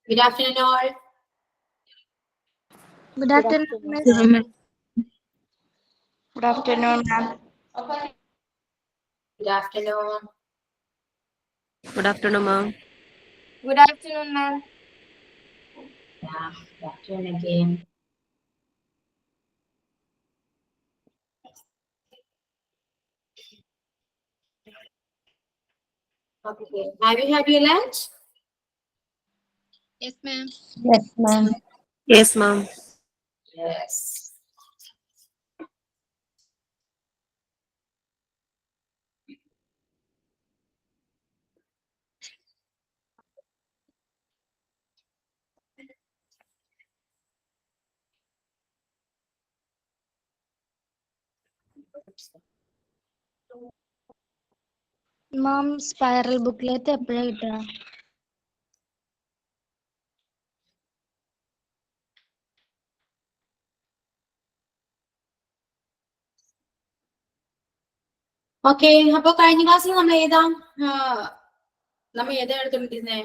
Good afternoon, all. Good afternoon, Miss. Good afternoon, ma'am. Good afternoon. Good afternoon, ma'am. Good afternoon, ma'am. Yeah, good afternoon again. Okay. Have you had your lunch? Yes, ma'am. Yes, ma'am. Yes, ma'am. Yes. Mom, spiral booklet എപ്പോഴാ കിട്ടുക? Okay, അപ്പൊ കഴിഞ്ഞ ക്ലാസ്സിൽ നമ്മൾ ഏതാ എടുത്തോണ്ടിരുന്നേ?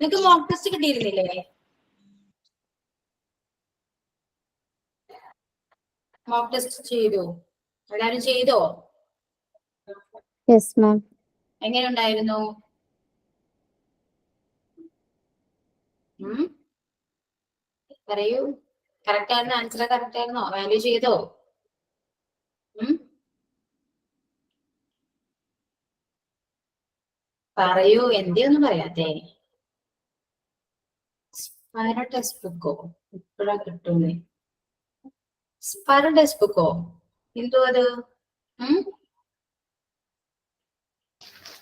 നിങ്ങക്ക് mock test കിട്ടിയിരുന്നില്ലേ? Mock test ചെയ്തു. എല്ലാരും ചെയ്തോ? Yes, ma'am. എങ്ങനെ ഉണ്ടായിരുന്നു? പറയൂ. കറക്റ്റ് ആയിരുന്നു? ആൻസർ കറക്റ്റ് ആയിരുന്നോ? വാല്യൂ ചെയ്തോ? പറയൂ, എന്തേ ഒന്നും പറയാത്തേ? സ്പൈറൽ ടെക്സ്റ്റ് ബുക്കോ ഇപ്പഴാ കിട്ടുന്നേ? സ്പൈറൽ ടെക്സ്റ്റ് ബുക്കോ എന്തോ അത്?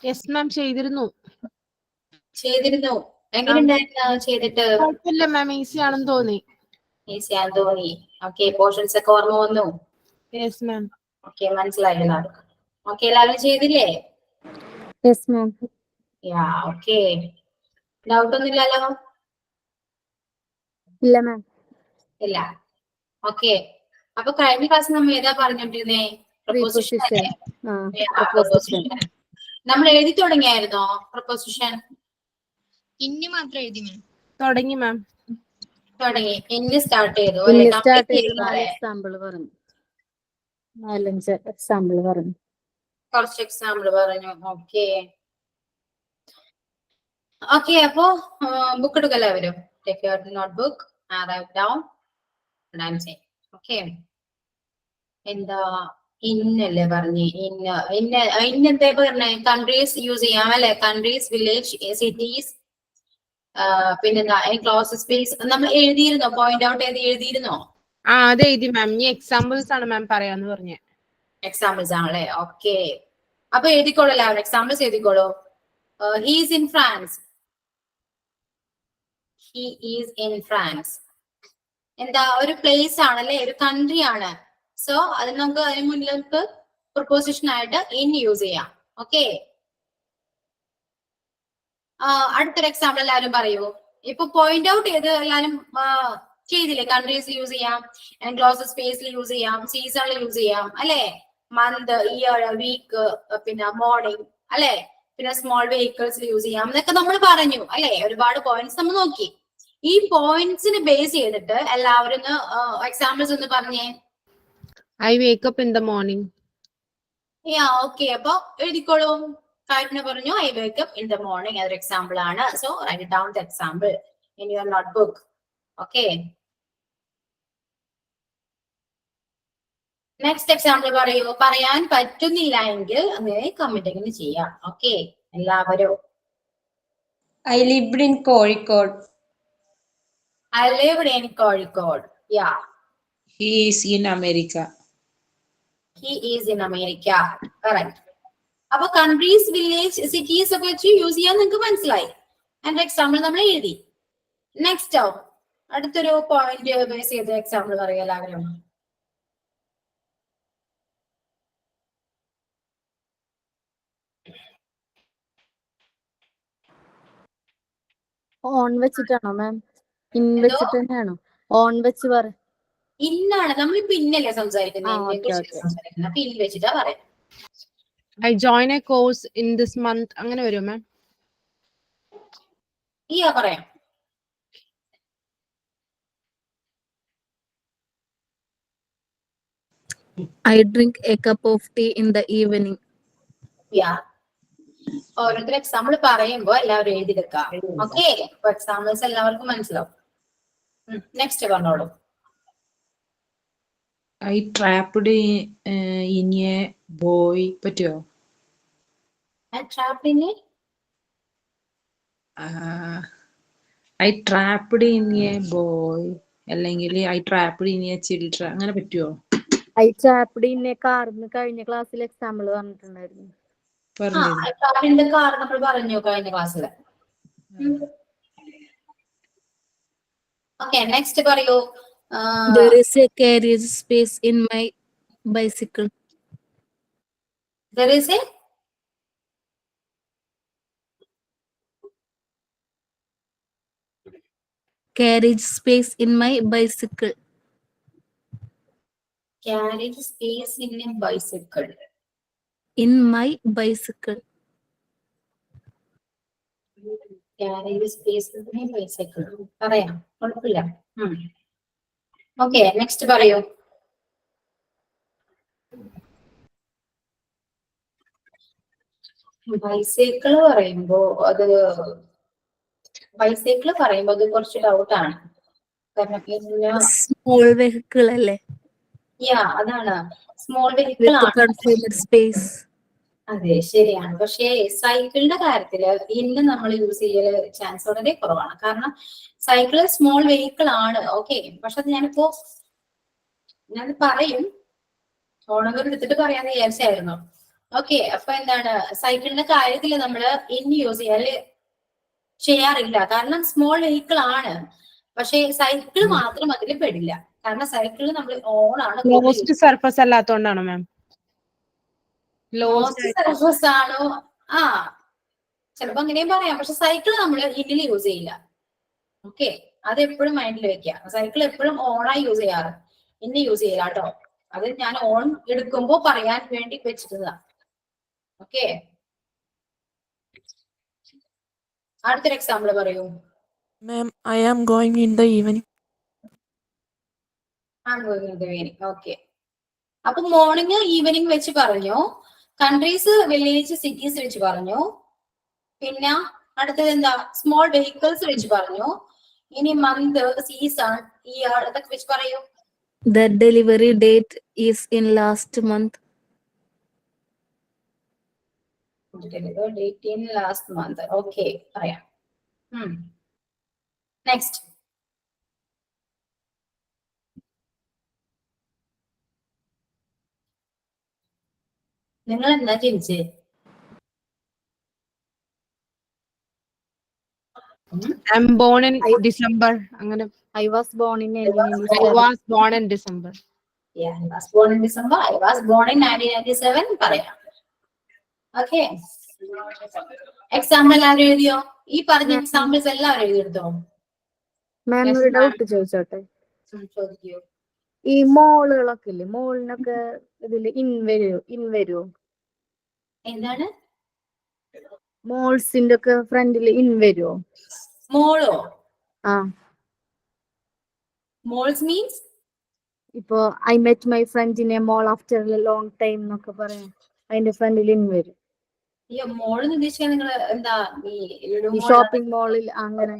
യെസ് മാം ചെയ്തിരുന്നു. എങ്ങനെ ഉണ്ടായിരുന്നു ചെയ്തിട്ട്? കുഴപ്പമില്ല മാം, ഈസി ആണെന്ന് തോന്നി. ഈസി ആണെന്ന് തോന്നി. ഓക്കെ, പോർഷൻസ് ഒക്കെ ഓർമ്മ വന്നു? Yes ma'am. ഓക്കെ, മനസ്സിലായിരുന്നു. ഓക്കെ, എല്ലാവരും ചെയ്തില്ലേ? Yes, ma'am. യാ, ഓക്കെ. ഡൗട്ട് ഒന്നും ഇല്ലല്ലോ? ഇല്ല മാം. ഇല്ല. ഓക്കെ, അപ്പൊ കഴിഞ്ഞ ക്ലാസ് നമ്മൾ ഏതാ പറഞ്ഞോണ്ടിരുന്നേ? പ്രൊപ്പോസിഷൻ അല്ലേ? പ്രൊപ്പോസിഷൻ. നമ്മൾ എഴുതി തുടങ്ങിയായിരുന്നോ പ്രൊപ്പോസിഷൻ? ഇന്ന് മാത്രം എഴുതി മാം. തുടങ്ങി മാം. തുടങ്ങി. ഇന്ന് സ്റ്റാർട്ട് ചെയ്തു. നാല് എക്സാമ്പിൾ പറഞ്ഞു. 4-5 എക്സാമ്പിൾ പറഞ്ഞു. കുറച്ച് എക്സാമ്പിൾ പറഞ്ഞു. ഓക്കെ ഓക്കെ, അപ്പോ ബുക്ക് എടുക്കല്ല എല്ലാവരും. Take your notebook, write down. Okay, എന്താ ഇന്നല്ലേ പറഞ്ഞേ? ഇന്നെന്താ പറഞ്ഞേ? കൺട്രീസ് യൂസ് ചെയ്യാം അല്ലെ? കൺട്രീസ്, വില്ലേജ്, സിറ്റീസ്, പിന്നെന്താ ക്ലോസ് സ്പേസ് നമ്മൾ എഴുതിയിരുന്നോ? പോയിന്റ് ഔട്ട് ചെയ്ത് എഴുതിയിരുന്നോ? അത് എഴുതി മാം. ഇനി എക്സാമ്പിൾസ് ആണ് മാം പറയാന്ന് പറഞ്ഞേ. എക്സാമ്പിൾസ് ആണല്ലേ? ഓക്കെ, അപ്പൊ എഴുതിക്കോളൂ എല്ലാവരും. എക്സാമ്പിൾസ് എഴുതിക്കോളൂ. He's in France. He is in France എന്താ? ഒരു പ്ലേസ് ആണല്ലേ? ഒരു കൺട്രി ആണ്. സോ അത് നമുക്ക് അതിന് മുന്നിൽ നമുക്ക് പ്രൊപ്പോസിഷൻ ആയിട്ട് ഇൻ യൂസ് ചെയ്യാം. ഓക്കെ, അടുത്തൊരു എക്സാമ്പിൾ എല്ലാവരും പറയൂ. ഇപ്പൊ പോയിന്റ് ഔട്ട് ചെയ്ത് എല്ലാവരും ചെയ്തില്ലേ? കൺട്രീസ് യൂസ് ചെയ്യാം, എൻക്ലോസ് സ്പേസിൽ യൂസ് ചെയ്യാം, സീസണിൽ യൂസ് ചെയ്യാം അല്ലെ? മന്ത്, ഇയർ, വീക്ക്, പിന്നെ മോർണിംഗ് അല്ലെ? പിന്നെ സ്മോൾ വെഹിക്കിൾസിൽ യൂസ് ചെയ്യാം എന്നൊക്കെ നമ്മൾ പറഞ്ഞു അല്ലെ? ഒരുപാട് പോയിന്റ്സ് നമ്മൾ നോക്കി. ഈ പോയിന്റ്സിന് ബേസ് ചെയ്തിട്ട് എല്ലാവരും എക്സാമ്പിൾസ് ഒന്ന് പറഞ്ഞേ. I wake up in the morning. Okay, അപ്പൊ എഴുതിക്കോളൂ. കാര്യം പറഞ്ഞു I wake up in the morning. അതൊരു എക്സാമ്പിൾ ആണ്. So write down the example in your notebook. Okay, next example പറയൂ. പറയാൻ പറ്റുന്നില്ല എങ്കിൽ അങ്ങനെ കമന്റിങ് ചെയ്യാം. ഓക്കെ, എല്ലാവരും. I lived in Kozhikode. I lived in Kozhikode. Yeah. He is in America. He is in America. Correct. അപ്പൊ countries, village, cities ഒക്കെ വെച്ച് യൂസ് ചെയ്യാൻ നിങ്ങൾക്ക് മനസ്സിലായി. എന്റെ എക്സാമ്പിൾ നമ്മൾ എഴുതി. നെക്സ്റ്റോ അടുത്തൊരു പോയിന്റ് ബേസ് ചെയ്ത എക്സാമ്പിൾ പറയുക എല്ലാവരും. On വെച്ചിട്ടാണോ ma'am? ഇൻ വെച്ചിട്ട് തന്നെയാണോ? ഓൺ വെച്ച് പറ. ഇന്നാണ് നമ്മളിപ്പോ ഇന്നല്ലേ സംസാരിക്കുന്നത്? അപ്പൊ ഇൻ വെച്ചിട്ടാ പറയാം. I join A course in this month. അങ്ങനെ വരുമോ മാം? പറയാം. I drink a cup of tea in the evening. യാ ഓരോരുത്തർ എക്സാമ്പിൾ പറയുമ്പോ എല്ലാവരും എഴുതിയെടുക്കാം. ഓക്കെ, അപ്പൊ എക്സാമ്പിൾസ് എല്ലാവർക്കും മനസ്സിലാവും. നെക്സ്റ്റ് പറഞ്ഞോളൂ. I trapped in a boy. പറ്റുമോ? Trap in I trapped in a boy അല്ലെങ്കിൽ I trapped in a children അങ്ങനെ പറ്റുമോ? I trapped in a car എന്ന് കഴിഞ്ഞ ക്ലാസ്സിൽ എക്സാമ്പിൾ പറഞ്ഞിട്ടുണ്ടായിരുന്നു. പറഞ്ഞിരുന്നു. ട്രാപ്പിന്റെ കാർ നമ്മൾ പറഞ്ഞു കഴിഞ്ഞ ക്ലാസ്സിൽ. ഓക്കെ, നെക്സ്റ്റ് പറയൂ. There is a carriage space in my bicycle. There is a Carriage space in my bicycle. carriage space in a bicycle. In my bicycle. Carriage space in a bicycle. പറയാം, കുഴപ്പമില്ല. Okay, next പറയൂ. Bicycle പറയുമ്പോ അത് കുറച്ച് ഡൗട്ടാണ്. കാരണം Small vehicle അല്ലേ? അതാണ് small vehicle With ആണ്. confined space. അതെ, ശരിയാണ്. പക്ഷേ സൈക്കിളിന്റെ കാര്യത്തില് ഇന്ന് നമ്മൾ യൂസ് ചെയ്യല് ചാൻസ് വളരെ കുറവാണ്. കാരണം സൈക്കിള് സ്മോൾ വെഹിക്കിൾ ആണ്. ഓക്കെ, പക്ഷെ അത് ഞാൻ പറയും, ഓണങ്ങൾ എടുത്തിട്ട് പറയാന്ന് വിചാരിച്ചായിരുന്നു. ഓക്കെ, അപ്പൊ എന്താണ്, സൈക്കിളിന്റെ കാര്യത്തിൽ നമ്മൾ ഇന്ന് യൂസ് ചെയ്യാറില്ല. കാരണം സ്മോൾ വെഹിക്കിൾ ആണ്. പക്ഷെ സൈക്കിൾ മാത്രം അതിൽ പെടില്ല. കാരണം സൈക്കിൾ നമ്മൾ ഓൺ ആണ്. ക്ലോസ്ഡ് സർഫസ് അല്ലാത്തോണ്ടാണോ മാം? ക്ലോസ്ഡ് സർഫസ് ആണോ? ചിലപ്പോ അങ്ങനെയും പറയാം. പക്ഷെ സൈക്കിൾ നമ്മൾ ഇന്നിൽ യൂസ് ചെയ്യില്ല. ഓക്കെ, അത് എപ്പോഴും മൈൻഡിൽ വെക്കുക. സൈക്കിൾ എപ്പോഴും ഓണായി യൂസ് ചെയ്യാറ്, ഇന്ന് യൂസ് ചെയ്യില്ല കേട്ടോ. അത് ഞാൻ ഓൺ എടുക്കുമ്പോ പറയാൻ വേണ്ടി വെച്ചിട്ടുള്ളതാ. ഓക്കെ, അടുത്തൊരു എക്സാമ്പിൾ പറയൂ. Ma'am, I am going in the evening. Okay, അപ്പൊ മോർണിംഗ് ഈവനിങ് വെച്ച് പറഞ്ഞു, കൺട്രീസ് വില്ലേജ് സിറ്റീസ് വെച്ച് പറഞ്ഞു, പിന്നെ അടുത്തത് എന്താ, സ്മോൾ വെഹിക്കിൾസ് വെച്ച് പറഞ്ഞു. ഇനി മന്ത്, സീസൺ, ഇയർ ഇതൊക്കെ വെച്ച് പറയൂ. The delivery date is in last month. Date in last month. Okay, പറയാം. നെക്സ്റ്റ്. നിങ്ങൾ എന്താ ജനിച്ചേ? I'm born in December. അങ്ങനെ I was born in I was born in December. I was born in December. I was born in 1997. പറയാം. Okay, example എല്ലാവരും എഴുതിയോ? ഈ പറഞ്ഞ examples എല്ലാവരും എഴുതിയെടുത്തോ? മാം ഒരു ഡൗട്ട് ചോദിച്ചോട്ടെ? ചോദിക്കൂ. ഈ മോളുകളൊക്കെ ഇല്ലേ, മോളിനൊക്കെ ഇതില് ഇൻ വരുമോ? എന്താണ് മോൾസിന്റെ ഒക്കെ ഫ്രണ്ടില് ഇൻ വരുമോ? മോളോ? മോൾസ് മീൻസ് ഇപ്പൊ I met my friend in a mall after a long time എന്നൊക്കെ പറയാം, അതിന്റെ ഫ്രണ്ടിൽ ഇൻ വരും. മോളെന്ന് ഉദ്ദേശിക്കാൻ നിങ്ങൾ എന്താ, ഈ ഷോപ്പിംഗ് മോളിൽ അങ്ങനെ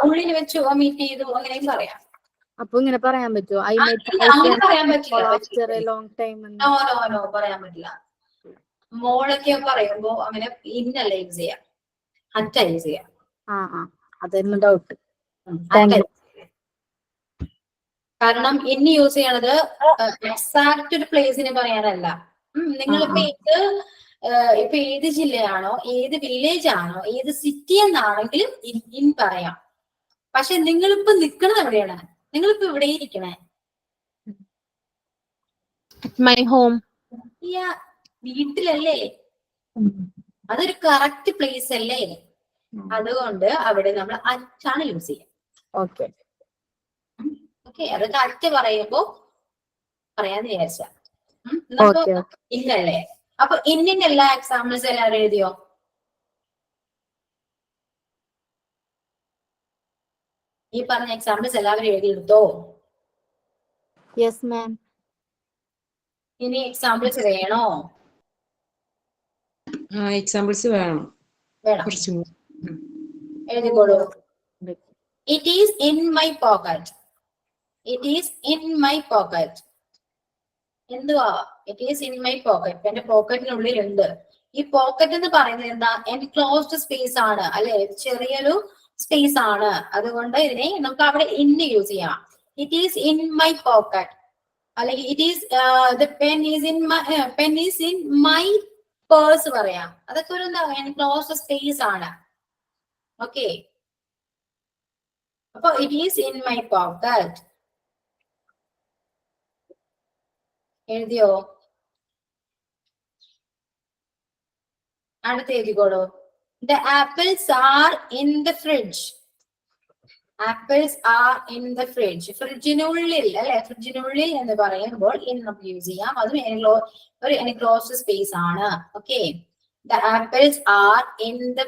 ഉള്ളിൽ വെച്ചു മീറ്റ് ചെയ്തു അങ്ങനെയും പറയാം. അപ്പൊ ഇങ്ങനെ പറയാൻ പറ്റുമോ? ഐ മെറ്റ് അങ്ങനെ പറയാൻ പറ്റില്ല. After a long time. No പറയാൻ പറ്റില്ല. മോളൊക്കെ പറയുമ്പോ അങ്ങനെ ഇന്നല്ല യൂസ് ചെയ്യാം, അറ്റ യൂസ് ചെയ്യാം. അതായിരുന്നു ഡൗട്ട്. കാരണം ഇന്ന് യൂസ് ചെയ്യണത് എക്സാക്ട് ഒരു പ്ലേസിന് പറയാനല്ല. നിങ്ങളിപ്പോ ഇപ്പൊ ഏത് ജില്ലയാണോ, ഏത് വില്ലേജ് ആണോ, ഏത് സിറ്റി എന്നാണെങ്കിലും ഇൻ പറയാം. പക്ഷെ നിങ്ങളിപ്പോ നിക്കണത് എവിടെയാണ്? നിങ്ങളിപ്പോ ഇവിടെ ഇരിക്കണേ My home. വീട്ടിലല്ലേ? അതൊരു കറക്റ്റ് പ്ലേസ് അല്ലേ? അതുകൊണ്ട് അവിടെ നമ്മൾ അറ്റാണ് യൂസ് ചെയ്യാം. ഓക്കെ, അതൊക്കെ അറ്റ് പറയുമ്പോ പറയാന്ന് വിചാരിച്ച ഇന്നല്ലേ. അപ്പൊ ഇന്നിന്റെ എല്ലാ എക്സാമ്പിൾസ് എല്ലാവരും എഴുതിയോ? ഈ പറഞ്ഞ എക്സാമ്പിൾസ് എല്ലാവരും എഴുതിയെടുത്തോ? Yes ma'am. ഇനി എക്സാമ്പിൾസ് വേണോ? എക്സാമ്പിൾസ് വേണം വേണം. കുറച്ചും കൂടി. എഴുതിക്കോളൂ. It is in my pocket. It is in my pocket. എന്തുവാ? It is in my pocket. എന്റെ പോക്കറ്റിനുള്ളിൽ ഉണ്ട്. ഈ പോക്കറ്റ് എന്ന് പറയുന്നത് എന്താ? എൻക്ലോസ്ഡ് സ്പേസ് ആണ് അല്ലെ? ചെറിയൊരു സ്പേസ് ആണ്. അതുകൊണ്ട് ഇതിനെ നമുക്ക് അവിടെ ഇന്ന് യൂസ് ചെയ്യാം. It is in my pocket. അല്ലെങ്കിൽ it is the pen is in my purse പറയാം. അതൊക്കെ ഒരു എന്താ? എൻക്ലോസ്ഡ് സ്പേസ് ആണ്. ഓക്കെ. അപ്പൊ it is in my pocket. എഴുതിയോ? അടുത്ത എഴുതിക്കോളൂ. The apples are in the fridge. Apples are in the fridge. ഫ്രിഡ്ജിനുള്ളിൽ അല്ലെ? ഫ്രിഡ്ജിനുള്ളിൽ എന്ന് പറയുമ്പോൾ in നമുക്ക് യൂസ് ചെയ്യാം. അതും ഒരു എൻക്ലോസ്ഡ് സ്പേസ് ആണ്. Okay. The apples are in the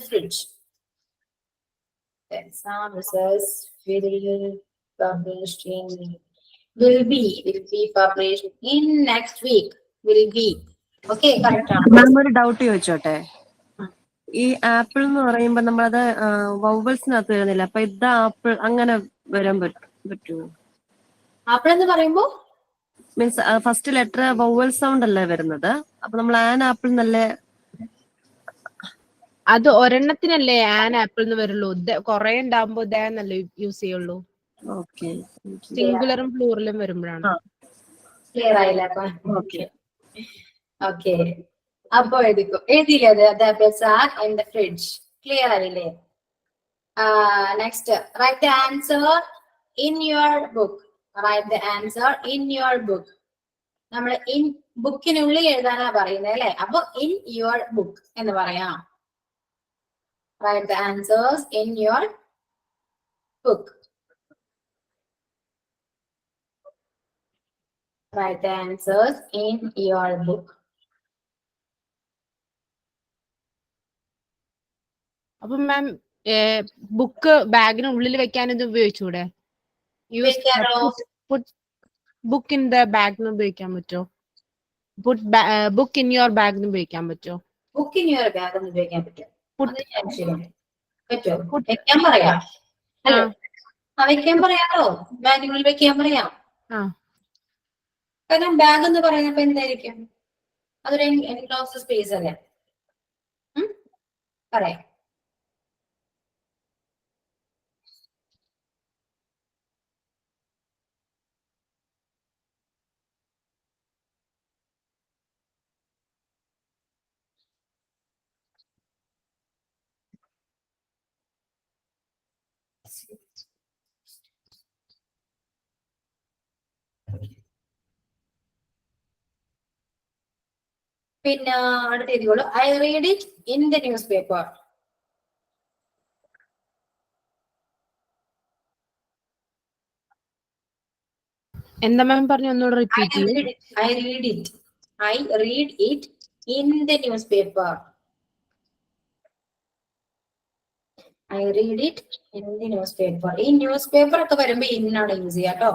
fridge. The exam results will be published in next week. Will be. Okay, correct ആണ്. മാം ഒരു ഡൗട്ട് ചോദിച്ചോട്ടെ. ഈ ആപ്പിൾ എന്ന് പറയുമ്പോ നമ്മളത് വവൽസിനകത്ത് വരുന്നില്ല. അപ്പൊ ഇത് ആപ്പിൾ അങ്ങനെ വരാൻ പറ്റുമോ? ആപ്പിൾ എന്ന് പറയുമ്പോ means first letter vowel sound അല്ലേ വരുന്നത്. അപ്പൊ നമ്മൾ ആൻ ആപ്പിൾ എന്നല്ലേ? അത് ഒരെണ്ണത്തിനല്ലേ ആൻ ആപ്പിൾ എന്ന് വരുള്ളൂ. കൊറേ ഉണ്ടാകുമ്പോ ഇതേന്നല്ലേ യൂസ് ചെയ്യുള്ളൂ. ഓക്കെ. സിംഗുലറും പ്ലൂറലും വരുമ്പോഴാണ്. ക്ലിയർ ആയില്ല. ഓക്കെ. ഓക്കെ. അപ്പൊ എഴുതിയില്ലേ അത്? The apples are in the fridge. Clear ആയില്ലേ? Next, write the answer in your book. Write the answer in your book. നമ്മൾ ഇൻ ബുക്കിനുള്ളിൽ എഴുതാനാ പറയുന്നത് അല്ലെ? അപ്പൊ ഇൻ യുവർ ബുക്ക് എന്ന് പറയാം. Write the answers in your book. Write the answers in your book. അപ്പൊ മാം ബുക്ക് ബാഗിനുള്ളിൽ വെക്കാൻ ഇത് ഉപയോഗിച്ചൂടെ? വെക്കാനോ? ബുക്ക് ഇൻ ദ ബാഗ് ഉപയോഗിക്കാൻ പറ്റുമോ? ബുക്ക് ഇൻ യുവർ ബാഗ് ഉപയോഗിക്കാൻ പറ്റുമോ? ബുക്ക് ഇൻ യുവർ ബാഗ് എന്ന് ഉപയോഗിക്കാൻ പറ്റും. പറ്റുമോ? വെക്കാൻ പറയാം അല്ലേ? വെക്കാൻ പറയാമോ? ബാഗിനുള്ളിൽ വെക്കാൻ പറയാം. കാരണം ബാഗ് എന്ന് പറയുന്നപ്പോ എന്തായിരിക്കും? അതൊരു എൻക്ലോസ്ഡ് സ്പേസ് അല്ലേ? പറയാം. പിന്നെ അടുത്ത എഴുതിക്കോളൂ. I read it in the newspaper. എന്താ മാം പറഞ്ഞു? ഒന്നുകൂടെ റിപ്പീറ്റ് ചെയ്യൂ. I read it in the newspaper. I read it in the newspaper. ഈ ന്യൂസ് പേപ്പർ ഒക്കെ വരുമ്പോ ഇന്നാണ് യൂസ് ചെയ്യാം കേട്ടോ.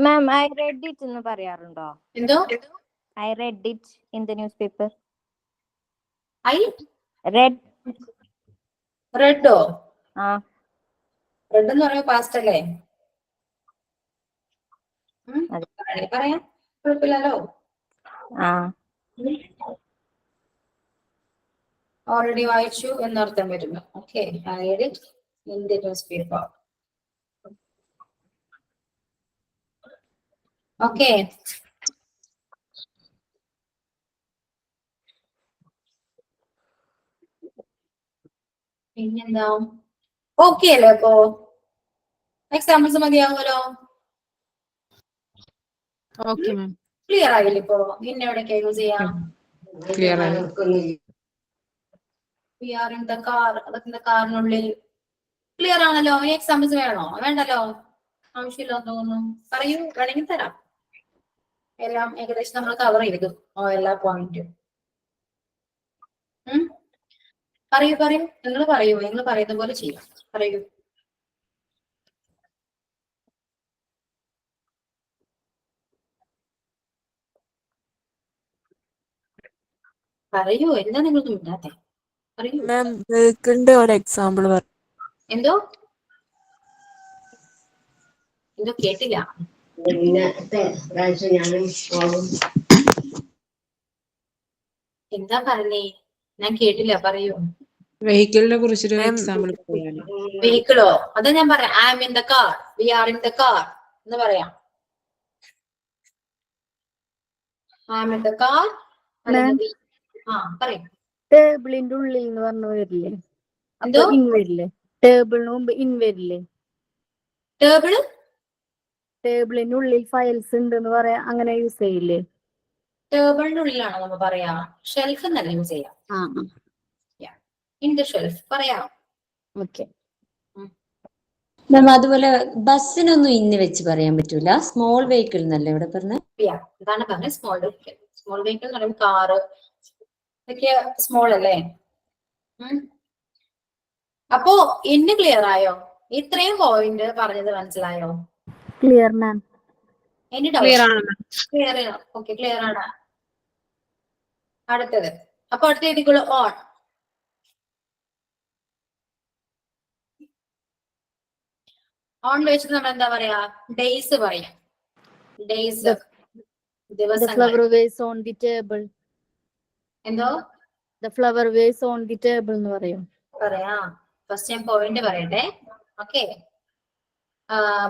മാം ഐ റെഡ് ഇറ്റ് എന്ന് പറയാറുണ്ടോ? എന്തോ? I read it in the news paper. I റെഡോ? ആ റെഡ് എന്ന് പറയുമ്പോ പാസ്റ്റ് അല്ലേ? പറയാം, കുഴപ്പമില്ലല്ലോ. ഓൾറെഡി വായിച്ചു എന്നർത്ഥം വരുന്നു. Okay. I read it in the newspaper. Okay. പിന്നെന്താ? ഓക്കെ അല്ലേ? അപ്പോ എക്സാമ്പിൾസ് മതിയാവുമല്ലോ. Okay ma'am. ക്ലിയർ ആയില്ലേ? ഇപ്പോ പിന്നെ എവിടെയൊക്കെ യൂസ് ചെയ്യാം? ക്ലിയർ ആയി. We are in the car. അതൊക്കെ കാറിനുള്ളിൽ. ക്ലിയർ ആണല്ലോ? ഈ എക്സാമ്പിൾസ് വേണോ? വേണ്ടല്ലോ? ആവശ്യമില്ലെന്ന് തോന്നുന്നു. പറയൂ, വേണമെങ്കിൽ തരാം. എല്ലാം ഏകദേശം നമ്മൾ കവർ ചെയ്തു എല്ലാ പോയിന്റും. പറയൂ നിങ്ങൾ പറയുന്ന പോലെ ചെയ്യാം. പറയൂ. പറയൂ, എന്താ നിങ്ങൾക്ക് മിണ്ടാത്തെ? പറയൂ. മാം വെഹിക്കിളിന്റെ ഒരു എക്സാമ്പിൾ പറ. എന്തോ കേട്ടില്ല. എന്താ പറഞ്ഞേ? ഞാൻ കേട്ടില്ല, പറയൂ. വെഹിക്കിളിനെ കുറിച്ചൊരു Ma'am, എക്സാമ്പിൾ പറയാനോ? വെഹിക്കിളോ? അതാ ഞാൻ പറയാം. I am in the car, we are in the car എന്ന് പറയാം. I am in the car അല്ലെങ്കിൽ പറയും. ടേബിളിന്റെ ഉള്ളിൽ എന്ന് പറഞ്ഞു വരില്ലേ? എന്തോ? അപ്പൊ ഇൻ വരില്ലേ? ടേബിളിന് മുമ്പ് ഇൻ വരില്ലേ? ടേബിളിന്റെ ഉള്ളിൽ ഫയൽസ് ഉണ്ട് എന്ന് പറയാ, അങ്ങനെ യൂസ് ചെയ്യില്ലേ? ടേബിളിന്റെ ഉള്ളിലാണോ നമ്മൾ പറയാ? ഷെൽഫ് എന്നല്ല യൂസ് ചെയ്യാം. ഇൻ ദ ഷെൽഫ് പറയാം. ഓക്കെ. മാം അതുപോലെ ബസ്സിനൊന്നും ഇന്ന് വെച്ച് പറയാൻ പറ്റൂല. സ്മോൾ വെഹിക്കിൾ എന്നല്ലേ ഇവിടെ പറഞ്ഞ? ഇതാണ് പറഞ്ഞത്, സ്മോൾ വെഹിക്കിൾ. സ്മോൾ വെഹിക്കിൾ എന്ന് പറയുമ്പോൾ കാറ് ഇതൊക്കെ സ്മോൾ അല്ലേ? അപ്പോ ഇന്ന് ക്ലിയർ ആയോ? ഇത്രയും പോയിന്റ് പറഞ്ഞത് മനസ്സിലായോ? Clear ma'am. Any clear doubt? ആണ്. ക്ലിയർ ആണ്. ഓക്കെ, ക്ലിയർ ആണ്. അടുത്തത്. അപ്പൊ അടുത്ത എഴുതിക്കോളൂ, ഓൺ. ഓൺ വെച്ചിട്ട് നമ്മൾ എന്താ പറയാ? ഡേയ്സ് പറയാം. ഡേയ്സ്, The ദിവസങ്ങൾ. flower vase on the table. എന്തോ The flower vase on the table എന്ന് പറയും. പറയാ? ഫസ്റ്റ് ഞാൻ പോയിന്റ് പറയട്ടെ. ഓക്കെ,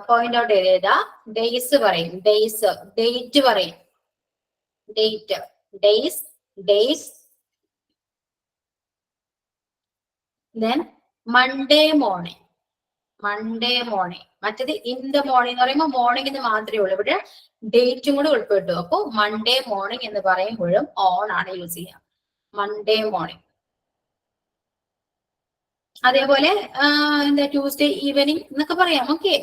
പോയിന്റ് ഔട്ട് ചെയ്താ ഡേയ്സ് പറയും. ഡേയ്സ്. ഡേറ്റ് പറയും. Date, days, days. Then Monday morning. Monday morning. മറ്റേത് ഇൻ ദ മോർണിംഗ് എന്ന് പറയുമ്പോൾ മോർണിംഗ് മാത്രമേ ഉള്ളൂ. ഇവിടെ ഡേറ്റും കൂടെ ഉൾപ്പെട്ടു. അപ്പൊ മൺഡേ മോർണിംഗ് എന്ന് പറയുമ്പോഴും ഓൺ ആണ് യൂസ് ചെയ്യുക. Monday morning. അതേപോലെ എന്താ ട്യൂസ്ഡേ ഈവനിങ് എന്നൊക്കെ പറയാം. Okay,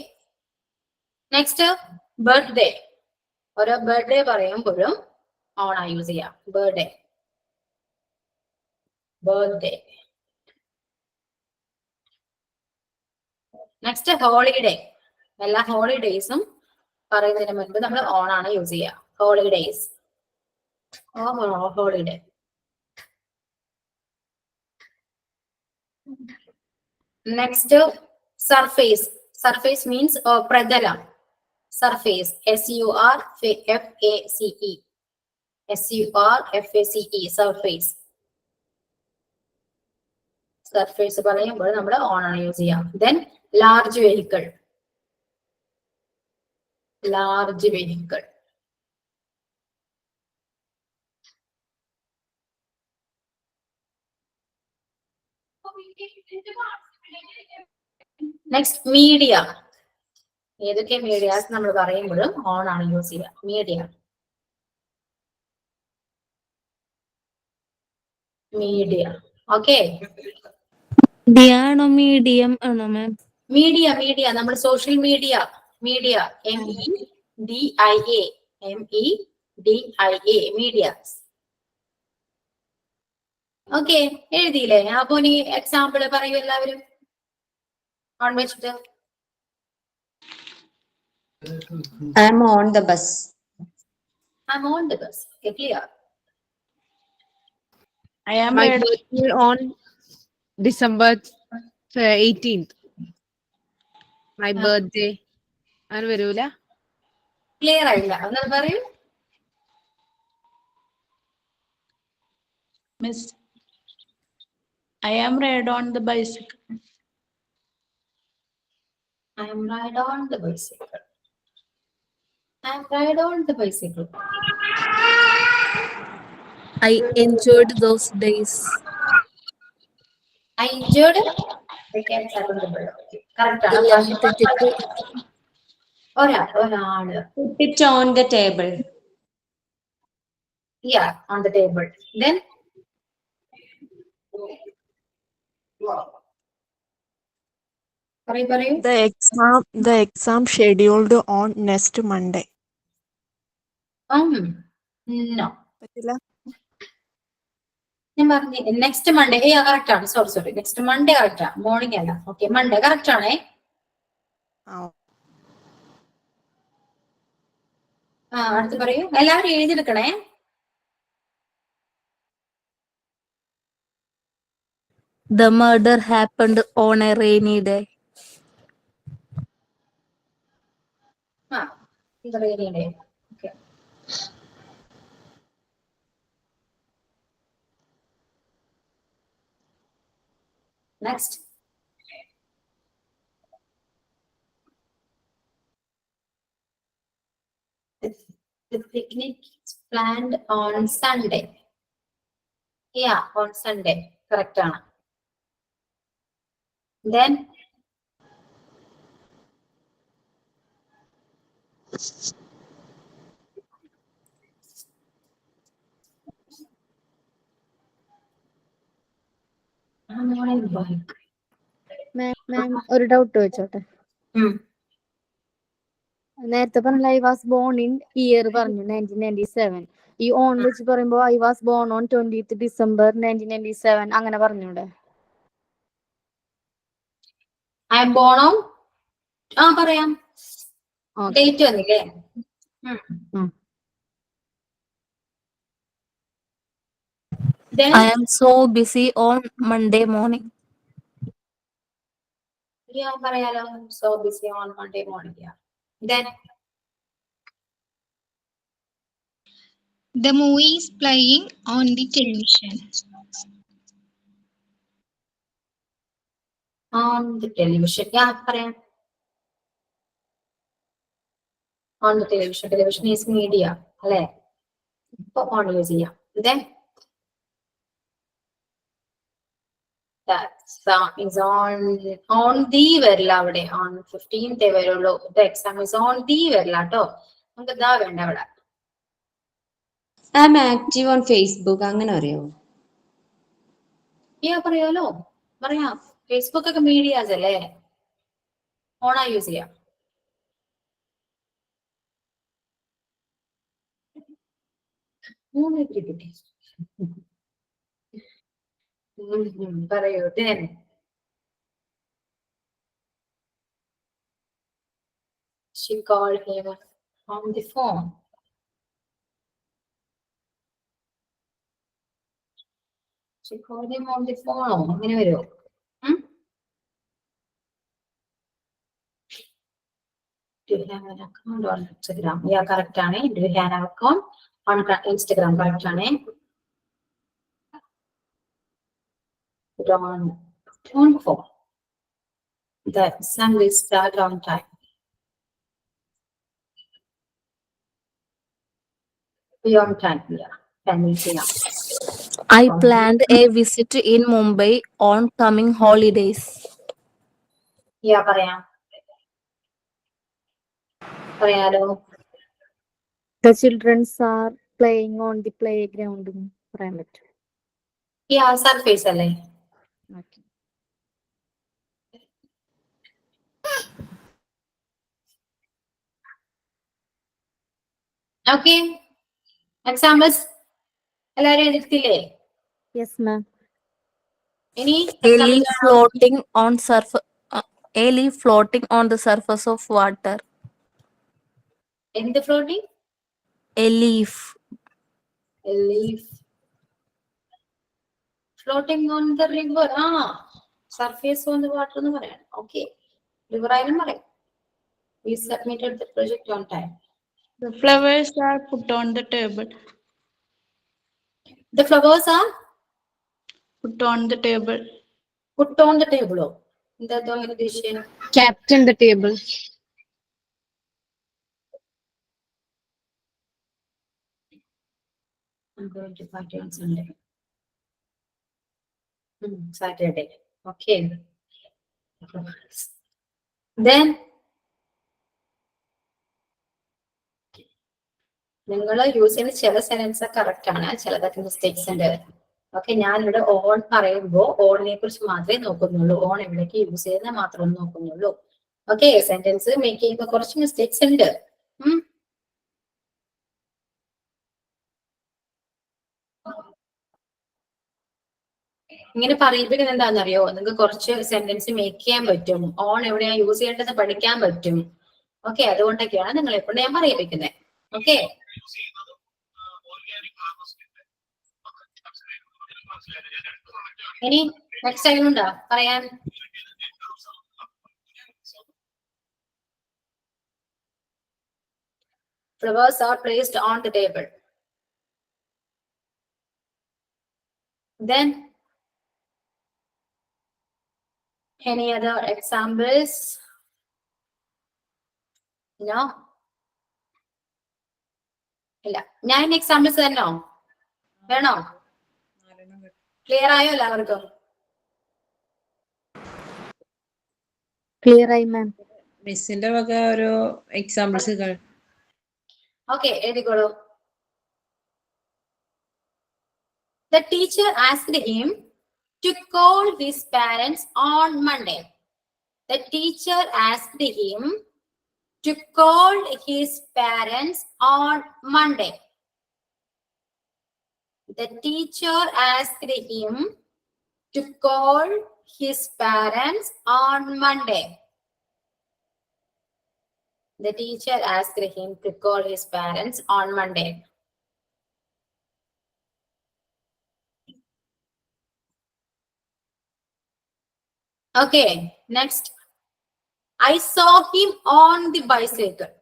next birthday. ഓരോ ബർത്ത്ഡേ പറയുമ്പോഴും ഓൺ ആ യൂസ് ചെയ്യാം. Birthday, birthday. Next holiday. എല്ലാ ഹോളിഡേയ്സും പറയുന്നതിന് മുൻപ് നമ്മൾ ഓൺ ആണ് യൂസ് ചെയ്യുക. Holidays, holiday. Next surface. Surface means പ്രതലം. Surface, SURFACE. SURFACE, surface. Surface പറയുമ്പോൾ നമ്മൾ ഓൺ ആണ് യൂസ് ചെയ്യാം. Then large vehicle. Large vehicle. Next media. ഏതൊക്കെ മീഡിയാസ് നമ്മൾ പറയുമ്പോഴും ഓൺ ആണ് യൂസ് ചെയ്യുക. Media, media. ഓക്കെ, മീഡിയാണോ മീഡിയം ആണോ മാം? Media, media. നമ്മൾ social media. Media, MEDIA. MEDIA, medias. Okay, എഴുതിയില്ലേ? അപ്പൊ ഇനി എക്സാമ്പിൾ പറയൂ എല്ലാവരും ഓൺ വെച്ചിട്ട്. I am on the bus. I'm on the bus. Okay, clear. I am My ready. birthday on December 18th. My birthday. അങ്ങനെ വരൂല? Clear ആയില്ല, ഒന്ന് പറയൂ. Miss, I am red on the bicycle. I am ride on the bicycle. I am ride on the bicycle. I enjoyed those days. I enjoyed. I can circle the bird. Correct ആണ്. ഒരാള്. Put it on the table. Yeah, on the table. Then പറയൂ. The exam scheduled on next Monday. No. പറ്റില്ല? ഞാൻ ഞാൻ പറഞ്ഞു next Monday. Correct ആണ്. Sorry next Monday correct ആണ്, morning അല്ല. ഓക്കെ, മൺഡേ കറക്റ്റ് ആണേ. അടുത്ത് പറയൂ. എല്ലാവരും എഴുതിയെടുക്കണേ. The murder happened on a rainy day. ഇത് റെയിനിയുടെ. Okay, next. The picnic is planned on Sunday. On Sunday. Correct ആണ്. Then മാം ഒരു ഡൗട്ട് ചോദിച്ചോട്ടെ? നേരത്തെ പറഞ്ഞ I was born in year പറഞ്ഞു 1997. ഈ ഓൺ വെച്ച് പറയുമ്പോ I was born on 20th December 1997 അങ്ങനെ പറഞ്ഞൂടെ? ഐ എം ബോൺ ഓൺ പറയാം. ഡേറ്റ് വന്നില്ലേ? I am so busy on Monday morning. പറയാലോ. So busy on Monday morning. Then The movie is playing on the television. on the television. പറയാം. On the television. Television is media. അല്ലേ? ഇപ്പൊ on use ചെയ്യാം. Then that is on the വരില്ല അവിടെ. On 15th വരുള്ളൂ. The exam is on the വരില്ല കേട്ടോ. നമുക്ക് ഇതാ വേണ്ട അവിടെ. I am active on Facebook അങ്ങനെ അറിയാമോ? പറയാലോ. പറയാം. ഫേസ്ബുക്ക് ഒക്കെ മീഡിയാസ് അല്ലേ? ഓണാ യൂസ് ചെയ്യാം. പറയൂ. Then she called him on the phone. She called him on the phone. അങ്ങനെ വരുമോ? Do you have an account on Instagram? Correct ആണ്. Do you have an account on Instagram? Correct ആണ്. Don't phone. The sun will start on time. Beyond time. Can we see now? I planned a visit in Mumbai on coming holidays. പറയാം. പറയാലോ. The children are playing on the playground. പറയാൻ പറ്റും. Surface അല്ലേ? Okay, examples എല്ലാരും എഴുതിയില്ലേ? Yes ma'am. ഇനി A leaf floating on the surface of water. എന്ത് floating? A leaf. Floating on the river. Surface on the water എന്ന് പറയാം. Okay, river ആയാലും പറയാം. We submitted the project on time. The flowers are put on the table. The flowers are Put on the table. put on the table. എന്താ ഉദ്ദേശിച്ചത്? Kept in the table. I'm going to party on Sunday. Saturday. Okay. Then നിങ്ങൾ use ചെയ്യുന്ന ചില sentence correct ആണ്, ചിലതൊക്കെ mistakes ഉണ്ട്. Okay, ഞാനിവിടെ on പറയുമ്പോൾ ഓണിനെ കുറിച്ച് മാത്രമേ നോക്കുന്നുള്ളൂ. ഓൺ എവിടേക്ക് യൂസ് ചെയ്യുന്നത് മാത്രമേ നോക്കുന്നുള്ളൂ. ഓക്കെ, സെന്റൻസ് മേക്ക് ചെയ്യുമ്പോൾ കുറച്ച് മിസ്റ്റേക്സ് ഉണ്ട്. ഇങ്ങനെ പറയിപ്പിക്കുന്നത് എന്താണെന്നറിയോ? നിങ്ങൾക്ക് കുറച്ച് സെന്റൻസ് മേക്ക് ചെയ്യാൻ പറ്റും. ഓൺ എവിടെയാ യൂസ് ചെയ്യേണ്ടത് പഠിക്കാൻ പറ്റും. ഓക്കെ, അതുകൊണ്ടൊക്കെയാണ് നിങ്ങളെ കൊണ്ട് ഞാൻ പറയിപ്പിക്കുന്നത്. ഓക്കെ, ഇനി നെക്സ്റ്റ് ടൈം ഉണ്ടോ പറയാൻ? Flowers are placed on the table. Then, any other examples? No? ഇല്ല. ഞാൻ എക്സാമ്പിൾസ് തന്നോ? വേണോ? ക്ലിയർ ആയോ എല്ലാവർക്കും? ക്ലിയർ ആയി മാം. മിസ്സിന്റെ വക ഒരു എക്സാമ്പിൾസ് ഓക്കെ, എഴുതിക്കോളൂ. The teacher asked him to call his parents on Monday. The teacher asked him to call his parents on Monday. The teacher asked him to call his parents on Monday. The teacher asked him to call his parents on Monday. Okay, next. I saw him on the bicycle.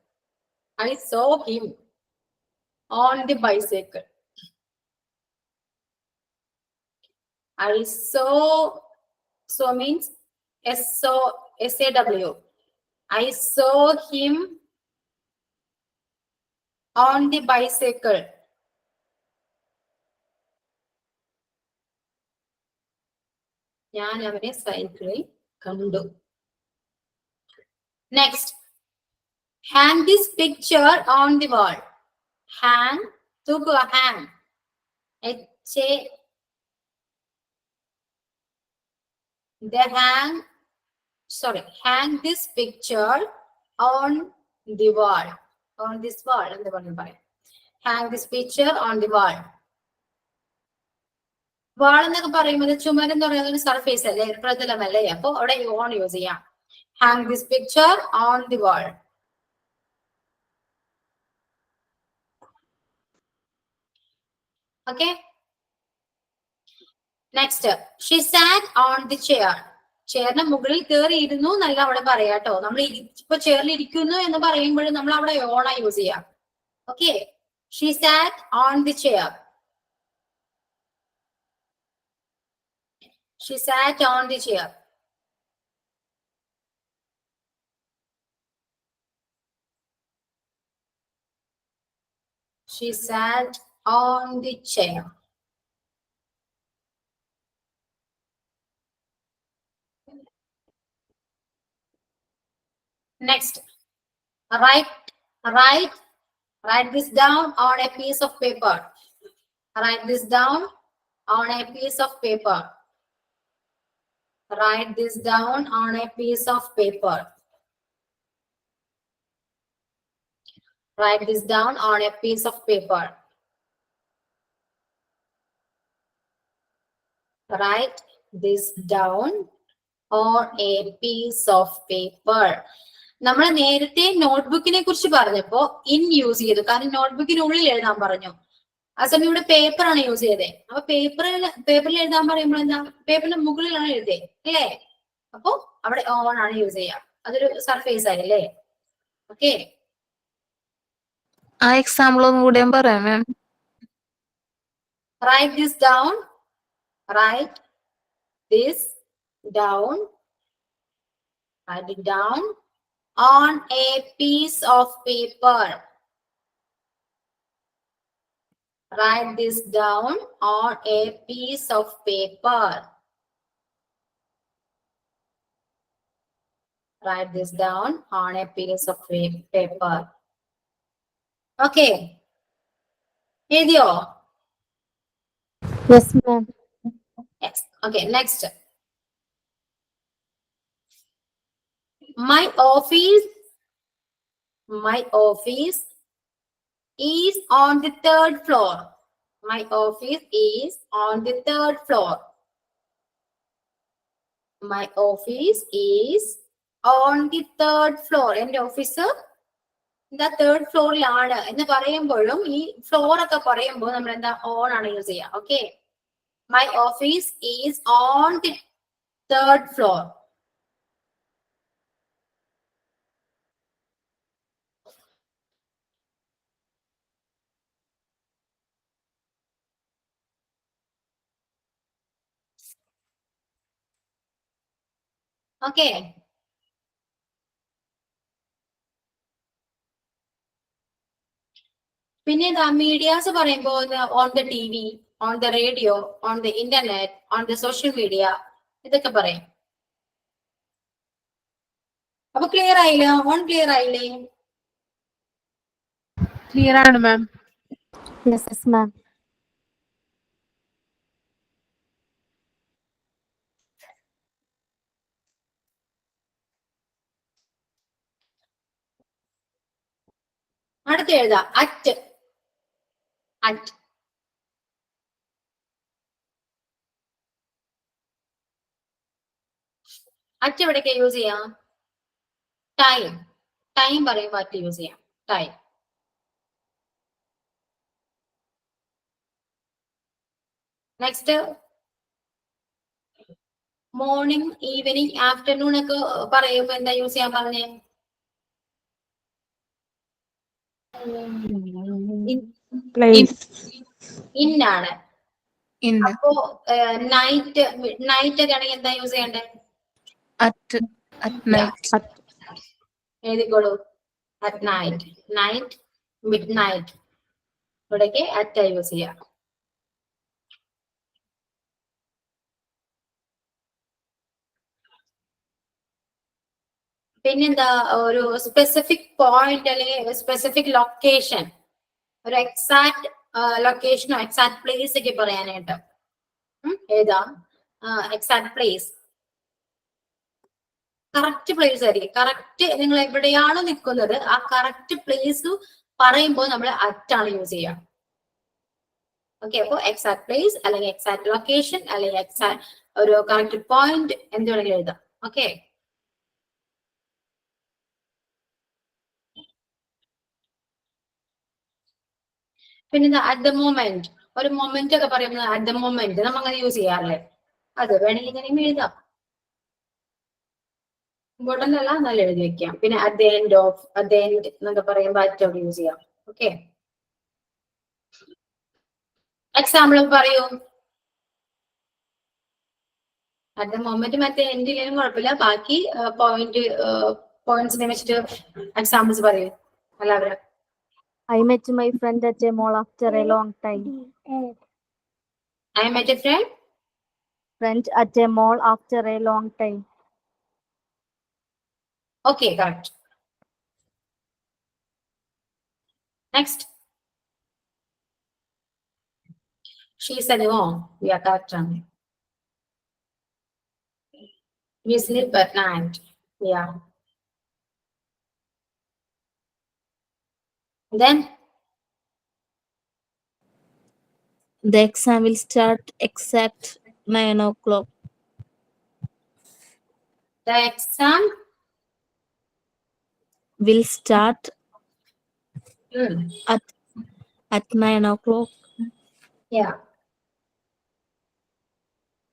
I saw him on the bicycle. I saw means S-A-W. I saw him on the bicycle. ഞാൻ അവനെ സൈക്കിളിൽ കണ്ടു. Next. Hang this picture on the wall. Hang, തൂക്കുക, hang. Hang this picture on the wall. On this wall, എന്ത് പറഞ്ഞു പറയാം? Hang this picture on the wall. വാൾ എന്നൊക്കെ പറയുമ്പോൾ ചുമര് എന്ന് പറയുന്നത് ഒരു സർഫേസ് അല്ലേ, പ്രതലമല്ലേ? അപ്പൊ അവിടെ ഓൺ യൂസ് ചെയ്യാം. Hang this picture on the wall. Okay. Next, she sat on the chair. ചെയറിന്റെ മുകളിൽ കയറി ഇരുന്നു എന്നല്ല അവിടെ പറയാട്ടോ. നമ്മൾ ഇപ്പൊ ചെയറിൽ ഇരിക്കുന്നു എന്ന് പറയുമ്പോൾ നമ്മൾ അവിടെ ഓണ യൂസ് ചെയ്യാം. Okay, she sat on the chair. She sat on the chair. She sat on the chair. Next, write this down on a piece of paper. Write this down on a piece of paper. Write this down on a piece of paper. Write this down on a piece of paper. Write this down on a piece of paper. നമ്മൾ നേരത്തെ നോട്ട്ബുക്കിനെ കുറിച്ച് പറഞ്ഞപ്പോ in use ചെയ്തു, കാരണം നോട്ട്ബുക്കിനുള്ളിൽ എഴുതാൻ പറഞ്ഞു. ആ സമയം ഇവിടെ പേപ്പർ ആണ് യൂസ് ചെയ്തത്. അപ്പൊ പേപ്പറിൽ എഴുതാൻ പറയുമ്പോൾ എന്താ, പേപ്പറിന്റെ മുകളിലാണ് എഴുതേ അല്ലേ? അപ്പൊ അവിടെ ഓൺ ആണ് യൂസ് ചെയ്യുക. അതൊരു സർഫേസ് ആയില്ലേ? ഓക്കെ, ആ എക്സാമ്പിൾ ഒന്നും കൂടെ പറയാം മാം. Write this down. Write this down. Write it down on a piece of paper. Write this down on a piece of paper. Write this down on a piece of paper. Okay. എഴുതിയോ? Yes ma'am. Yes. Okay, next. My office is on the 3rd floor. My office is on the 3rd floor. My office is on the 3rd floor. എന്റെ office എന്താ 3rd ഫ്ലോറിലാണ് എന്ന് പറയുമ്പോഴും ഈ floor ഒക്കെ പറയുമ്പോൾ നമ്മൾ എന്താ ഓൺ ആണ് യൂസ് ചെയ്യുക. Okay, my office is on the 3rd floor. Okay, പിന്നെ എന്താ മീഡിയാസ് പറയുമ്പോൾ on the TV, on the radio, on the internet, on the social media, ഇതൊക്കെ പറയും. അപ്പൊ ക്ലിയർ ആയില്ല? ഓൺ ക്ലിയർ ആയില്ലേ? ക്ലിയർ ആണ് മാം. Yes, ma'am. അടുത്ത് എഴുതാം അറ്റ്. അറ്റ് അറ്റ് എവിടെയൊക്കെ യൂസ് ചെയ്യാം? ടൈം. ടൈം പറയുമ്പോൾ അറ്റ് യൂസ് ചെയ്യാം. Time. Next morning, evening, afternoon ഒക്കെ പറയുമ്പോ എന്താ യൂസ് ചെയ്യാൻ പറഞ്ഞേ? Place. ഇന്നാണ്. In the അപ്പോ നൈറ്റ്, നൈറ്റ് ഒക്കെ ആണെങ്കിൽ എന്താ യൂസ് ചെയ്യണ്ടേ? at night. എഴുതിക്കോളൂ. At night. Night, midnight, ഇവിടേക്ക് അറ്റ് യൂസ് ചെയ്യാം. പിന്നെന്താ ഒരു സ്പെസിഫിക് പോയിന്റ് അല്ലെങ്കിൽ സ്പെസിഫിക് ലൊക്കേഷൻ, ഒരു എക്സാക്ട് ലൊക്കേഷനോ എക്സാക്ട് പ്ലേസ് ഒക്കെ പറയാനായിട്ട് എഴുതാം. എക്സാക്ട് പ്ലേസ്, കറക്റ്റ് പ്ലേസ് ആയിരിക്കും. കറക്റ്റ് നിങ്ങൾ എവിടെയാണോ നിൽക്കുന്നത് ആ കറക്റ്റ് പ്ലേസ് പറയുമ്പോൾ നമ്മൾ അറ്റാണ് യൂസ് ചെയ്യുക. ഓക്കെ, അപ്പൊ എക്സാക്ട് പ്ലേസ് അല്ലെങ്കിൽ എക്സാക്ട് ലൊക്കേഷൻ അല്ലെങ്കിൽ എക്സാക്ട് ഒരു കറക്റ്റ് പോയിന്റ് എന്ത് വേണമെങ്കിലും എഴുതാം. ഓക്കെ, പിന്നെ അറ്റ് ദ മൊമെന്റ്, ഒരു മൊമെന്റ് ഒക്കെ പറയുമ്പോൾ അറ്റ് ദ മൊമെന്റ് നമ്മൾ അങ്ങനെ യൂസ് ചെയ്യാറില്ലേ? അത് വേണമെങ്കിൽ ഇങ്ങനെ എഴുതാം. ഇമ്പോർട്ടന്റ് അല്ല, നല്ല എഴുതി വെക്കാം. പിന്നെ at the end of, at the end എന്നൊക്കെ പറയുമ്പോൾ അറ്റ് അവിടെ യൂസ് ചെയ്യാം. ഓക്കെ, എക്സാമ്പിൾ പറയൂ. അറ്റ് ദ മൊമെന്റ് മറ്റേ എൻഡിലും കുഴപ്പമില്ല, ബാക്കി പോയിന്റ്സിനെ വെച്ചിട്ട് എക്സാമ്പിൾസ് പറയൂ എല്ലാവരും. I met my friend at a mall after a long time. I met a friend. Friend at a mall after a long time. Okay, correct. Next. She said, oh, we are correct. We sleep at night. Yeah. Then The exam will start exact 9 o'clock. the exam Will start hmm, at 9 o'clock. yeah,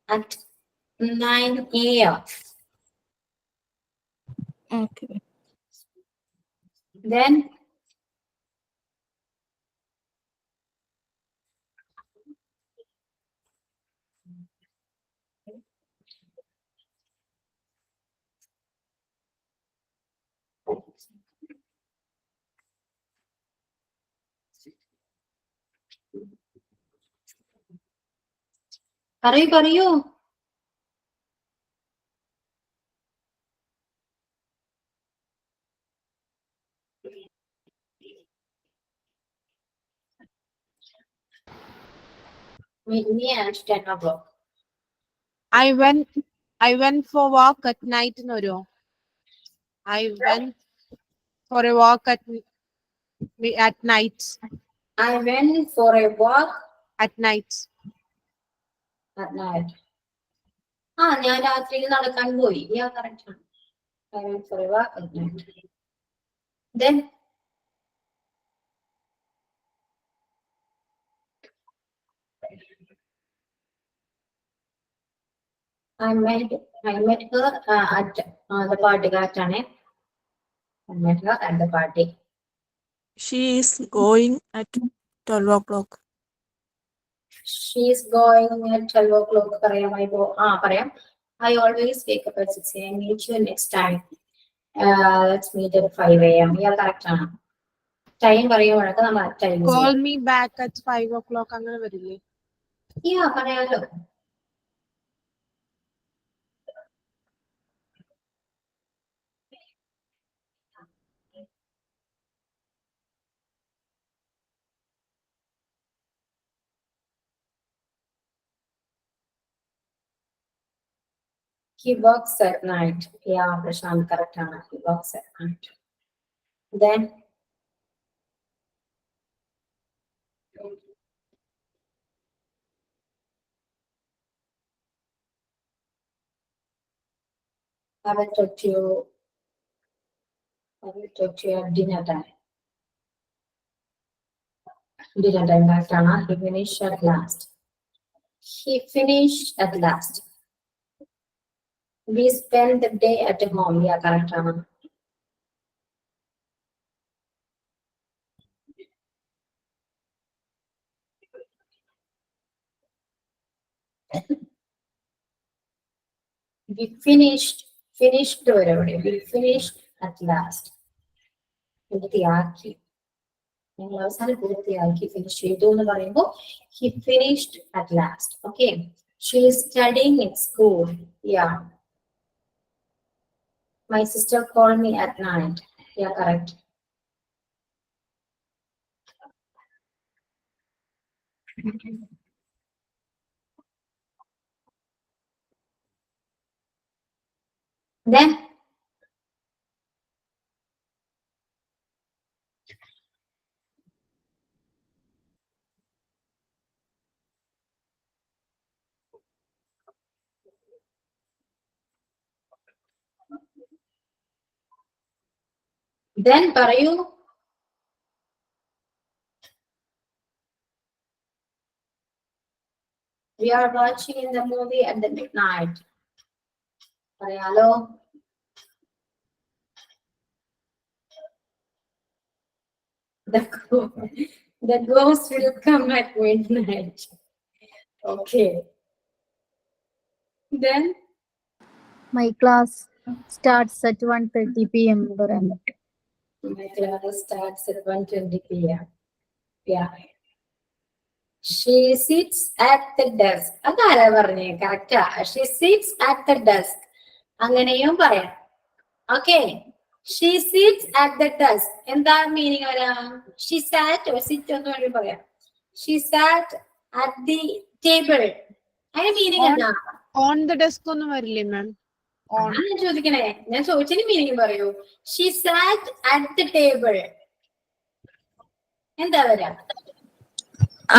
at 9 a.m. Okay. Then പറയൂ. Meet me at 10 o'clock. I went for walk at night എന്ന് വരുമോ? I went for a walk at night. I went for a walk At night. at night. ഞാൻ രാത്രിയിൽ നടക്കാൻ പോയി. യാ correct ആണ്. I went for a walk at night. Then I met her at the party. Gattane. I met her at the party. She is going at 12 o'clock. She is going at 12 o'clock. Parayam. I always wake up at 6 a.m. Meet you next time. Let's meet at 5 a.m. Yeah, correct. Time പറയുമ്പോഴൊക്കെ നമ്മൾ time Call me back at 5 o'clock അങ്ങനെ വരില്ലേ? പറയാലോ. He works at night. Yeah, Prashant, correct. He works at night. Then I will talk to you at dinner time. Dinner time, correct. He finished at last. He finished at last. We spend the day at home. Yeah, correct. We finished wherever. We finished at last. പൂർത്തിയാക്കി. ഞങ്ങൾ അവസാനം പൂർത്തിയാക്കി finish ചെയ്തു എന്ന് പറയുമ്പോൾ he finished at last. Okay. She is studying in school. Yeah. My sister called me at night. Yeah, correct. Then പറയൂ. We are watching in the movie at the midnight. പറയാലോ. The ghost will come at midnight. Okay. Then My class starts at 1:30 p.m. പറയാൻ പറ്റും. my class starts at 1:20 p.m. Yeah. She sits at the desk. അതാരാ പറഞ്ഞേ? Correct. She sits at the desk. അങ്ങനെയും പറയാം. Okay. She sits at the desk. എന്താ meaning വരാ? She sat or sit എന്ന് വേണമെങ്കിൽ പറയാം. She sat at the table. അതിന്റെ മീനിങ് എന്താ? On the desk ഒന്നും വരില്ലേ മാം? ഞാൻ ചോദിക്കണേ. ഞാൻ ചോദിച്ചതിന് മീനിങ് പറയൂ. She sat at the table. എന്താ വരാ?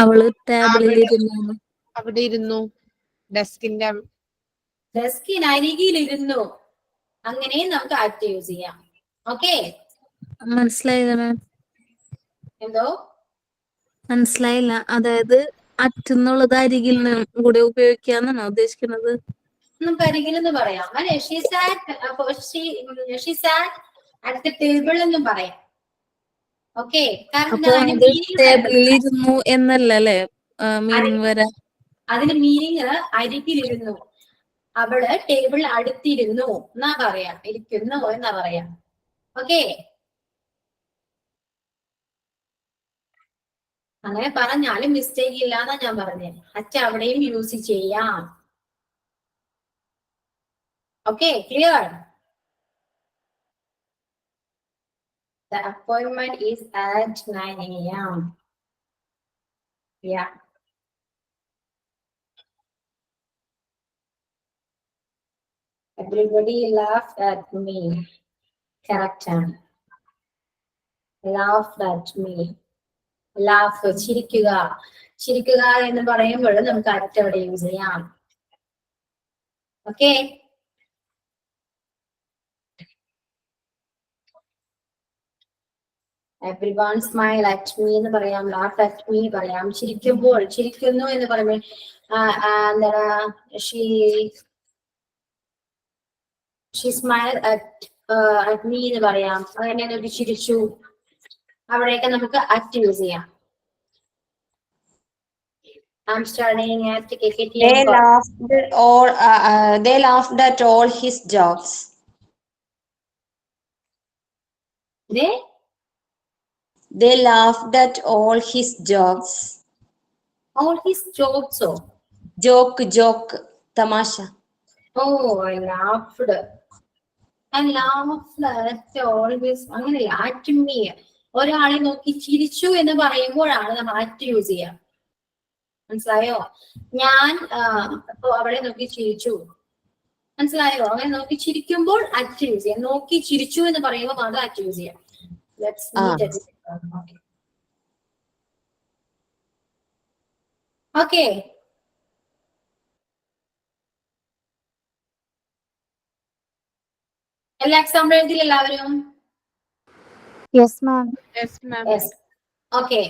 അവള് ടേബിളിൽ ഇരുന്നു. അവിടെ ഇരുന്നു. ഡെസ്കിനരികിലിരുന്നു. അങ്ങനെയും നമുക്ക് ആക്ട് യൂസ് ചെയ്യാം. ഓക്കെ. മനസ്സിലായില്ല മാം? എന്തോ? മനസ്സിലായില്ല. അതായത് അറ്റുന്നുള്ളത് അരികിൽ കൂടെ ഉപയോഗിക്കാന്നാണോ ഉദ്ദേശിക്കുന്നത്? നമുക്ക് അരികിലെന്ന് പറയാം അല്ലെ? She sat at the table എന്നും പറയാം. ഓക്കെ. അപ്പൊ അത് ടേബിളിൽ ഇരുന്നു എന്നല്ല അല്ലെ മീനിങ് വരാ? അതിന് മീനിങ് അരികിലിരുന്നു. അവള് ടേബിൾ അടുത്തിരുന്നു എന്നാ പറയാം. ഇരിക്കുന്നു എന്നാ പറയാം. ഓക്കെ. അങ്ങനെ പറഞ്ഞാലും മിസ്റ്റേക്ക് ഇല്ലാന്നാ ഞാൻ പറഞ്ഞേ. അവിടെയും യൂസ് ചെയ്യാം. Okay, clear? The appointment is at 9 a.m. Yeah. Everybody laughed at me. Correct. Laughed at me. Laugh, ചിരിക്കുക. ചിരിക്കുക എന്ന് പറയുമ്പോൾ നമുക്ക് അറ്റ് അവിടെ യൂസ് ചെയ്യാം. Okay. Everyone smile at me എന്ന് പറയാം, laugh at me പറയാം, ചിരിക്കുമ്പോൾ, ചിരിക്കുന്നു എന്ന് പറയുമ്പോൾ എന്താണ് she smiled at me എന്ന് പറയാം. അങ്ങനെ നോക്കി ചിരിച്ചു, അവിടെയൊക്കെ നമുക്ക് at യൂസ് ചെയ്യാം. I'm studying at KKT. They laughed at all his jokes. They laughed at all his jokes. All his jokes. Joke, tamasha. Oh, I laughed at all his. അങ്ങനെയല്ല, at me. ഒരാളെ നോക്കി ചിരിച്ചു എന്ന് പറയുമ്പോഴാണ് നമ്മൾ at use ചെയ്യുക. മനസ്സിലായോ? ഞാൻ ഇപ്പൊ അവളെ നോക്കി ചിരിച്ചു, മനസ്സിലായോ? അങ്ങനെ നോക്കി ചിരിക്കുമ്പോൾ at യൂസ് ചെയ്യാം. നോക്കി ചിരിച്ചു എന്ന് പറയുമ്പോൾ മാത്രം at യൂസ് ചെയ്യാം. Let's meet at Okay. എല്ലാ എക്സാമ്പിൾ എഴുതിയില്ല എല്ലാവരും? Yes, ma'am. Yes, ma'am. Yes. Okay.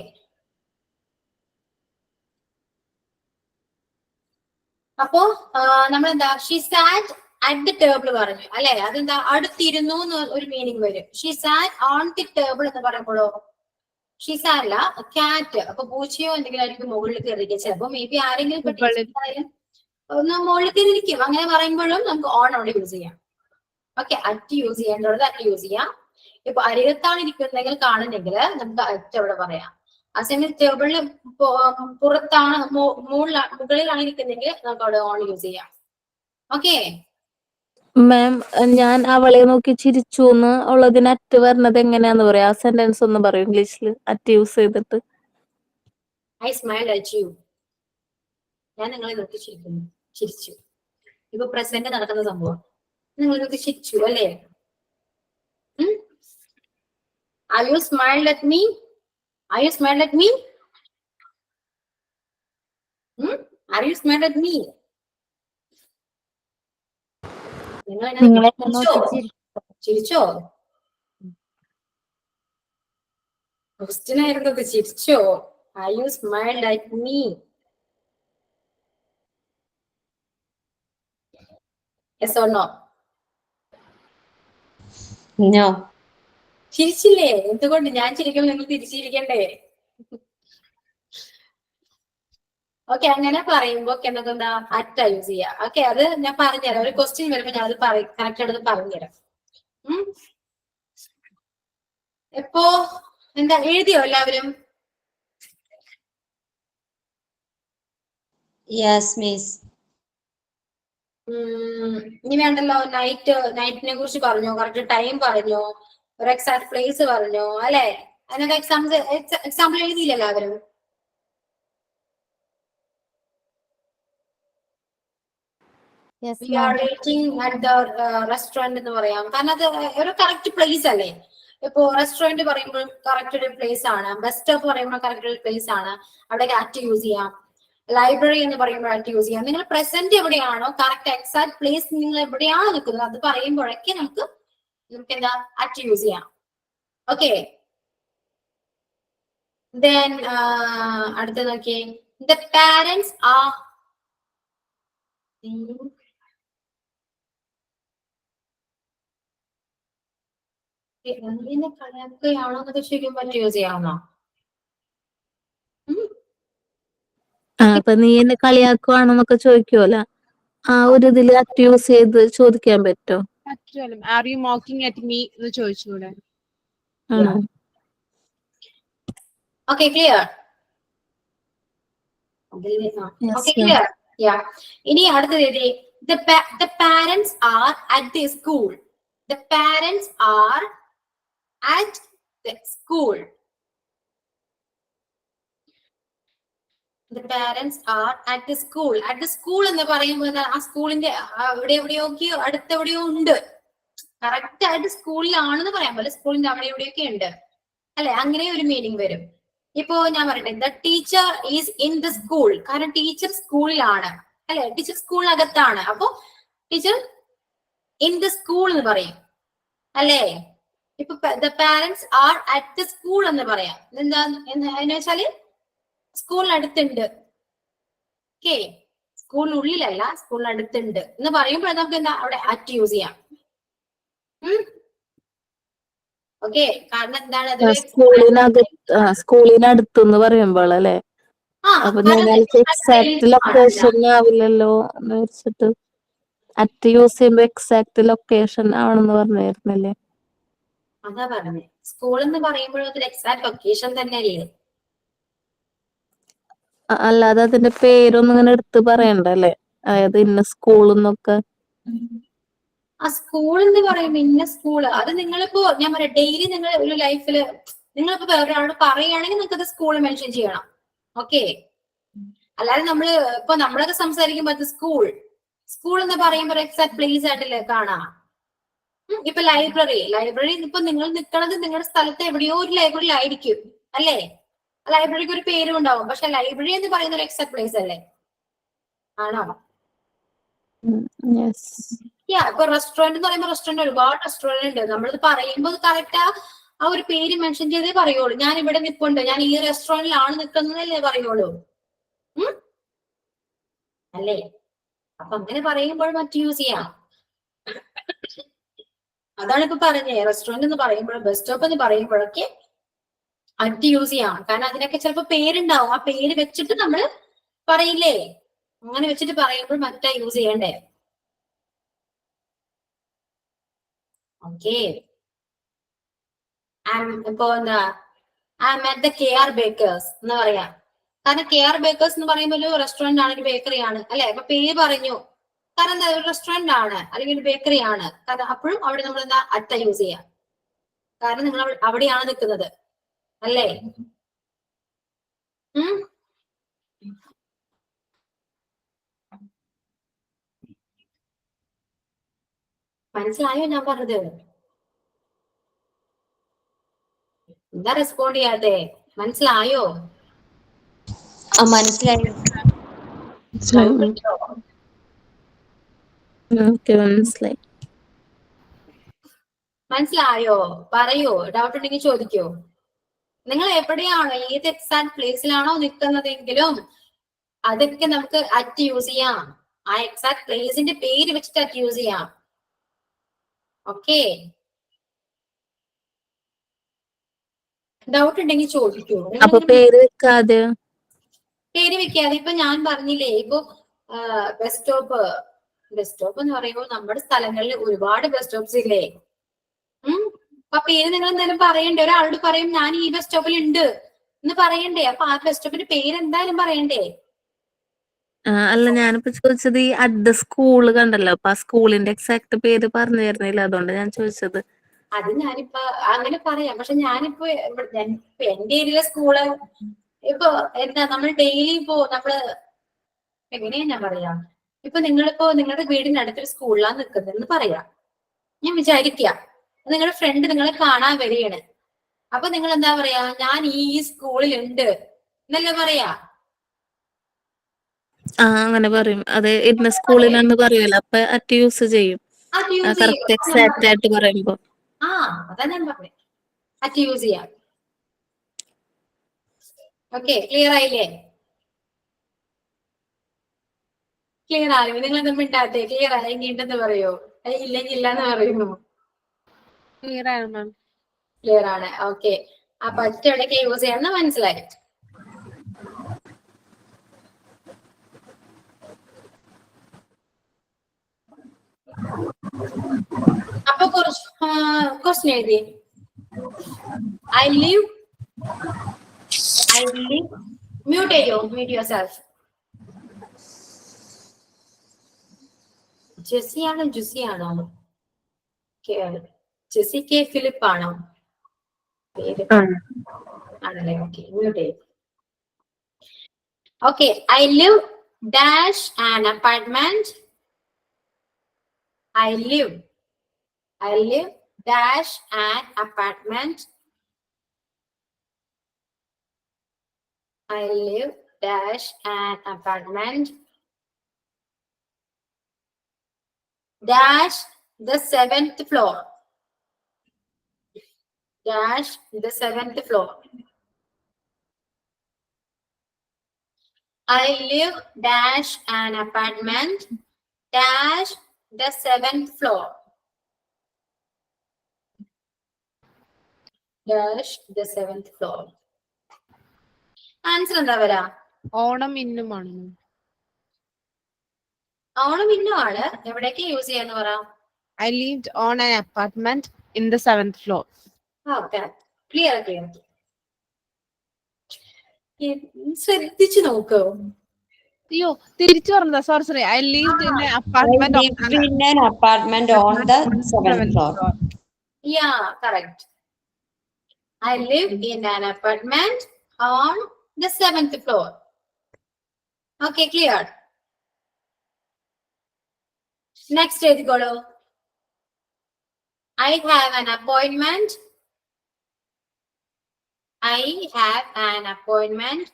അപ്പോ നമ്മളെന്താ she SAT at the table പറഞ്ഞു അല്ലെ? അതെന്താ അടുത്തിരുന്നു എന്ന് ഒരു മീനിങ് വരും. She SAT on the table എന്ന് പറയുമ്പോഴോ ഷീ സാറ്റ് അല്ല, കാറ്റ്. അപ്പൊ പൂച്ചയോ എന്തെങ്കിലും ആയിരിക്കും മുകളിൽ കയറിയിരിക്കുക. ചിലപ്പോ മേ ബി ആരെങ്കിലും ഒന്ന് മുകളിൽ കയറിയിരിക്കും. അങ്ങനെ പറയുമ്പോഴും നമുക്ക് ഓൺ അവിടെ യൂസ് ചെയ്യാം. ഓക്കെ, അറ്റ് യൂസ് ചെയ്യേണ്ടത് അറ്റ് യൂസ് ചെയ്യാം. ഇപ്പൊ അരികത്താണ് ഇരിക്കുന്നെങ്കിൽ കാണുന്നെങ്കിൽ നമുക്ക് അറ്റ് അവിടെ പറയാം. അതേസമയം ടേബിളിൽ പുറത്താണ് മുകളിലാണ് ഇരിക്കുന്നെങ്കിൽ നമുക്ക് അവിടെ ഓൺ യൂസ് ചെയ്യാം. ഓക്കെ മാം, ഞാൻ അവളെ നോക്കി ചിരിച്ചു എന്ന് ഉള്ളതിന് അറ്റ് വരുന്നത് എങ്ങനെയാന്ന് പറയാ? ആ സെന്റൻസ് ഒന്ന് പറയും ഇംഗ്ലീഷിൽ അറ്റ് യൂസ് ചെയ്തിട്ട്. I smiled at you. ഞാൻ നിങ്ങളെ നോക്കി ചിരിച്ചു. ഇപ്പൊ പ്രസന്റ് നടക്കുന്ന സംഭവം. നിങ്ങൾ നോക്കി ചിരിച്ചു അല്ലേ? Are you smiled at me? Are you smiled at me? Are you smiled at me? നിങ്ങളെ ചിരിച്ചോ? ക്വസ്റ്റ്യൻ ആയിരുന്നത് ചിരിച്ചോ? Are you smiled at me? Yes or no? No. ചിരിച്ചില്ലേ? എന്തുകൊണ്ട്? ഞാൻ ചിരിക്കുമ്പോൾ നിങ്ങൾ തിരിച്ചിരിക്കണ്ടേ? ഓക്കെ, അങ്ങനെ പറയുമ്പോ എന്താ അറ്റ യൂസ് ചെയ്യാം. ഓക്കെ, അത് ഞാൻ പറഞ്ഞുതരാം. ഒരു ക്വസ്റ്റ്യൻ വരുമ്പോ ഞാൻ അത് കറക്റ്റ് ആയിട്ട് പറഞ്ഞുതരാം. ഇപ്പോ എന്താ എഴുതിയോ എല്ലാവരും? Yes, miss. ഇനി വേണ്ടല്ലോ. നൈറ്റിനെ കുറിച്ച് പറഞ്ഞു, കറക്റ്റ് ടൈം പറഞ്ഞു, ഒരു എക്സാക്ട് പ്ലേസ് പറഞ്ഞു അല്ലെ? അതിനൊക്കെ എക്സാമ്പിൾ എഴുതിയില്ല എല്ലാവരും? Yes, We are waiting at the restaurant എന്ന് പറയാം. കാരണം അത് ഒരു കറക്റ്റ് പ്ലേസ് അല്ലേ? ഇപ്പോ റെസ്റ്റോറന്റ് പറയുമ്പോൾ കറക്റ്റ് ഒരു പ്ലേസ് ആണ്. ബസ് സ്റ്റോപ്പ് പറയുമ്പോൾ കറക്റ്റ് ഒരു പ്ലേസ് ആണ്. അവിടെ അറ്റ് യൂസ് ചെയ്യാം. ലൈബ്രറി എന്ന് പറയുമ്പോൾ അറ്റ് യൂസ് ചെയ്യാം. നിങ്ങൾ പ്രസന്റ് എവിടെയാണോ കറക്റ്റ് എക്സാക്ട് പ്ലേസ് നിങ്ങൾ എവിടെയാണോ നിൽക്കുന്നത് അത് പറയുമ്പോഴൊക്കെ നമുക്ക് എന്താ അറ്റ് യൂസ് ചെയ്യാം. ഓക്കെ, then അടുത്ത നോക്കിയേ. The parents are എന്നെ കളിയാക്കുകയാണോ എന്നൊക്കെ ചോദിക്കാൻ പറ്റി യൂസ് ചെയ്യാവുന്നോ? അപ്പൊ നീ എന്നെ കളിയാക്കുവാണെന്നൊക്കെ ചോദിക്കുമല്ലോ, ആ ഒരു ഇതില് അറ്റ് യൂസ് ചെയ്ത് ചോദിക്കാൻ പറ്റോ? Are you mocking at me എന്ന് ചോദിച്ചുകൂടെ? ആണോ? Okay, clear? Okay, clear? Yeah. ഇനി അടുത്തത് the parents are at the school. The parents are at the school. The parents are at the school. At the school എന്ന് പറയുമ്പോൾ ആ സ്കൂളിന്റെ എവിടെയൊക്കെയോ അടുത്തെവിടെയോ ഉണ്ട്. കറക്റ്റ് ആയിട്ട് സ്കൂളിലാണെന്ന് പറയാൻ പോലെ സ്കൂളിന്റെ അവിടെ എവിടെയൊക്കെ ഉണ്ട് അല്ലെ? അങ്ങനെ ഒരു മീനിങ് വരും. ഇപ്പോ ഞാൻ പറയട്ടെ, the teacher is in the school. കാരണം ടീച്ചർ സ്കൂളിലാണ് അല്ലെ? ടീച്ചർ സ്കൂളിനകത്താണ്. അപ്പൊ ടീച്ചർ ഇൻ ദ സ്കൂൾ എന്ന് പറയും അല്ലേ? ഇപ്പൊ the parents are at the school എന്ന് പറയാം. എന്താ എന്ന് വെച്ചാല് സ്കൂളിനടുത്തുണ്ട്. ഓക്കെ, സ്കൂളിനുള്ളിലല്ല, സ്കൂളിനടുത്തുണ്ട് എന്ന് പറയുമ്പോൾ നമുക്ക് എന്താ അവിടെ അറ്റ് യൂസ് ചെയ്യാം. ഓക്കെ, കാരണം എന്താണ് അതൊരു സ്കൂളിനടുത്തെന്ന് പറയുമ്പോൾ അല്ലെ? അപ്പൊ ഞങ്ങൾക്ക് എക്സാക്ട് ലൊക്കേഷൻ ആവില്ലല്ലോ എന്ന് വെച്ചിട്ട് അറ്റ് യൂസ് ചെയ്യുമ്പോ എക്സാക്ട് ലൊക്കേഷൻ ആണെന്ന് പറഞ്ഞായിരുന്നല്ലേ? അതാ പറഞ്ഞത്, സ്കൂൾ എന്ന് പറയുമ്പോൾ അതൊരു എക്സാക്ട് ലൊക്കേഷൻ തന്നെയല്ലേ? അല്ലാതെ അതിന്റെ പേരൊന്നും ഇങ്ങനെ എടുത്ത് പറയണ്ടല്ലേ? അതായത് ഇന്ന സ്കൂൾ എന്നൊക്കെ. ആ സ്കൂൾ എന്ന് പറയുമ്പോ ഇന്ന സ്കൂള്, അത് നിങ്ങളിപ്പോ ഞാൻ പറയാം ഡെയിലി നിങ്ങൾ ഒരു ലൈഫില് നിങ്ങളിപ്പോ വേറൊരാളോട് പറയുകയാണെങ്കിൽ നിങ്ങൾക്ക് അത് സ്കൂൾ മെൻഷൻ ചെയ്യണം. ഓക്കെ, അല്ലാതെ നമ്മള് ഇപ്പൊ നമ്മളൊക്കെ സംസാരിക്കുമ്പോ അത് സ്കൂൾ എന്ന് പറയുമ്പോ എക്സാക്ട് പ്ലേസ് ആയിട്ടല്ലേ കാണാം. ഇപ്പൊ ലൈബ്രറി ഇപ്പൊ നിങ്ങൾ നിൽക്കുന്നത് നിങ്ങളുടെ സ്ഥലത്ത് എവിടെയോ ഒരു ലൈബ്രറി ആയിരിക്കും അല്ലേ? ലൈബ്രറിക്ക് ഒരു പേരും ഉണ്ടാവും, പക്ഷെ ലൈബ്രറി എന്ന് പറയുന്ന ഒരു എക്സാക്ട് പ്ലേസ് അല്ലേ? ആണോ? ഇപ്പൊ റെസ്റ്റോറന്റ് എന്ന് പറയുമ്പോൾ റെസ്റ്റോറന്റ് ഒരുപാട് റെസ്റ്റോറന്റ് ഉണ്ട്. നമ്മളിത് പറയുമ്പോൾ കറക്റ്റ് ആ ഒരു പേര് മെൻഷൻ ചെയ്തേ പറയുള്ളൂ. ഞാൻ ഇവിടെ നിൽപ്പുണ്ട്, ഞാൻ ഈ റെസ്റ്റോറന്റിലാണ് നിൽക്കുന്നതല്ലേ പറയുള്ളൂ. അല്ലേ? അപ്പൊ അങ്ങനെ പറയുമ്പോൾ മറ്റ് യൂസ് ചെയ്യാം. അതാണ് ഇപ്പൊ പറഞ്ഞേ, റെസ്റ്റോറന്റ് എന്ന് പറയുമ്പോൾ ബസ് സ്റ്റോപ്പ് എന്ന് പറയുമ്പോഴൊക്കെ അറ്റ് യൂസ് ചെയ്യാം. കാരണം അതിനൊക്കെ ചിലപ്പോ പേരുണ്ടാവും, ആ പേര് വെച്ചിട്ട് നമ്മള് പറയില്ലേ? അങ്ങനെ വെച്ചിട്ട് പറയുമ്പോൾ മറ്റാ യൂസ് ചെയ്യണ്ടേ? ഓക്കെ, ഇപ്പൊ എന്താ അറ്റ് ദ KR ബേക്കേഴ്സ് എന്ന് പറയാം. കാരണം KR ബേക്കേഴ്സ് എന്ന് പറയുമ്പോൾ ഒരു റെസ്റ്റോറന്റ് ആണ്, ഒരു ബേക്കറി ആണ് അല്ലെ? അപ്പൊ പേര് പറഞ്ഞു, കാരണം എന്താ ഒരു റെസ്റ്റോറന്റ് ആണ് അല്ലെങ്കിൽ ഒരു ബേക്കറി ആണ്. കാരണം അപ്പോഴും അവിടെ നമ്മൾ എന്താ അറ്റ യൂസ് ചെയ്യാം, കാരണം നിങ്ങൾ അവിടെയാണ് നിൽക്കുന്നത് അല്ലേ? മനസ്സിലായോ ഞാൻ പറഞ്ഞത്? എന്താ റെസ്പോണ്ട് ചെയ്യാതെ? മനസ്സിലായോ? മനസ്സിലായി. മനസ്സിലായി. മനസ്സിലായോ? പറയോ, ഡൗട്ട് ഉണ്ടെങ്കിൽ ചോദിക്കോ. നിങ്ങൾ എവിടെയാണോ, ഏത് എക്സാക്ട് പ്ലേസിലാണോ നിൽക്കുന്നതെങ്കിലും അതൊക്കെ നമുക്ക് അറ്റ് യൂസ് ചെയ്യാം. ആ എക്സാക്ട് പ്ലേസിന്റെ പേര് വെച്ചിട്ട് അറ്റ് യൂസ് ചെയ്യാം. ഓക്കെ, ഡൗട്ട് ഉണ്ടെങ്കിൽ ചോദിക്കൂ. അപ്പൊ പേര് വെക്കാതെ ഇപ്പൊ ഞാൻ പറഞ്ഞില്ലേ, ഇപ്പൊ ബസ് സ്റ്റോപ്പ് എന്ന് പറയുമ്പോൾ നമ്മുടെ സ്ഥലങ്ങളിൽ ഒരുപാട് ബസ് സ്റ്റോപ്സ് ഇല്ലേ? അപ്പൊ പേര് നിങ്ങൾ എന്തായാലും പറയണ്ടേ? ഒരാളോട് പറയും ഞാൻ ഈ ബസ് സ്റ്റോപ്പിൽ ഉണ്ട് എന്ന് പറയണ്ടേ? അപ്പൊ ആ ബസ് സ്റ്റോപ്പിന്റെ പേര് എന്തായാലും പറയണ്ടേ? അല്ല, ഞാനിപ്പോ ചോദിച്ചത് ഈ അറ്റ് ദ സ്കൂള് കണ്ടല്ലോ, അപ്പൊ ആ സ്കൂളിന്റെ എക്സാക്ട് പേര് പറഞ്ഞു തരുന്നില്ല, അതുകൊണ്ട് ഞാൻ ചോദിച്ചത്. അത് ഞാനിപ്പോ അങ്ങനെ പറയാം, പക്ഷെ ഞാനിപ്പോ എന്റെ ഏരിയയിലെ സ്കൂള് ഇപ്പൊ എന്താ നമ്മൾ ഡെയിലി ഇപ്പോ നമ്മള് എങ്ങനെയാ ഞാൻ പറയാ, ഇപ്പൊ നിങ്ങളിപ്പോ നിങ്ങളുടെ വീടിന്റെ അടുത്തൊരു സ്കൂളിലാണ് നിൽക്കുന്നതെന്ന് പറയാം. ഞാൻ വിചാരിക്കുക നിങ്ങളുടെ ഫ്രണ്ട് നിങ്ങളെ കാണാൻ വരികയാണ്. അപ്പൊ നിങ്ങൾ എന്താ പറയാ, ഞാൻ ഈ സ്കൂളിൽ ഉണ്ട് എന്നല്ലേ പറയാ? അങ്ങനെ പറയും. അത് ഇന്ന സ്കൂളിലാന്ന് പറയുമല്ലോ, അപ്പൊ അറ്റ് യൂസ് ചെയ്യും. കറക്റ്റ് എക്സാക്ട് ആയിട്ട് പറയുമ്പോ. അതാ ഞാൻ പറഞ്ഞത്, അറ്റ് യൂസ് ചെയ്യാം. ഓക്കെ, ക്ലിയർ ആയില്ലേ? ക്ലിയർ ആയോ? നിങ്ങൾ ഒന്നും മിണ്ടാത്തെ? ക്ലിയർ ആയെങ്കിൽ ഉണ്ടെന്ന് പറയോ, ഇല്ലെങ്കിൽ ഇല്ലെന്ന് പറയുന്നു? ക്ലിയർ ആണ് മാം. ക്ലിയർ ആണ്. ഓക്കെ, അപ്പൊ അറ്റ് എവിടെയൊക്കെ യൂസ് ചെയ്യാന്ന് മനസ്സിലായി. അപ്പൊ കുറച്ച് ക്വസ്റ്റ്യൻ എഴുതി. ഐ ലിവ് മ്യൂട്ട് ചെയ്യോ, മ്യൂട്ട് യുവർ സെൽഫ്. ജെസ്സിയാണോ ജുസിയാണോ? ജെസ്സി കെ ഫിലിപ്പ് ആണോ പേര്? ആണല്ലേ? ഓക്കെ, മ്യൂട്ട് ചെയ്യും. Okay, I live dash an apartment. I live dash an apartment. I live dash an apartment. dash the 7th floor. Dash the 7th floor. I live dash an apartment dash the 7th floor. Dash the 7th floor. Answer എന്താ വരാ? ഓണം ഇന്നുമാണ്. ഓണം ഇന്നുമാണ്. എവിടേക്ക് use ചെയ്യാന്ന് പറ? I lived on an apartment in the 7th floor. Clear clear. ശ്രദ്ധിച്ചു നോക്കൂ. അയ്യോ തിരിച്ചു പറഞ്ഞതാ. Sorry. I lived in an apartment in an apartment on the 7th floor. Yeah, correct. I live in an apartment on the 7th floor. Okay, clear. Next എഴുതിക്കോളൂ. I have an appointment. I have an appointment.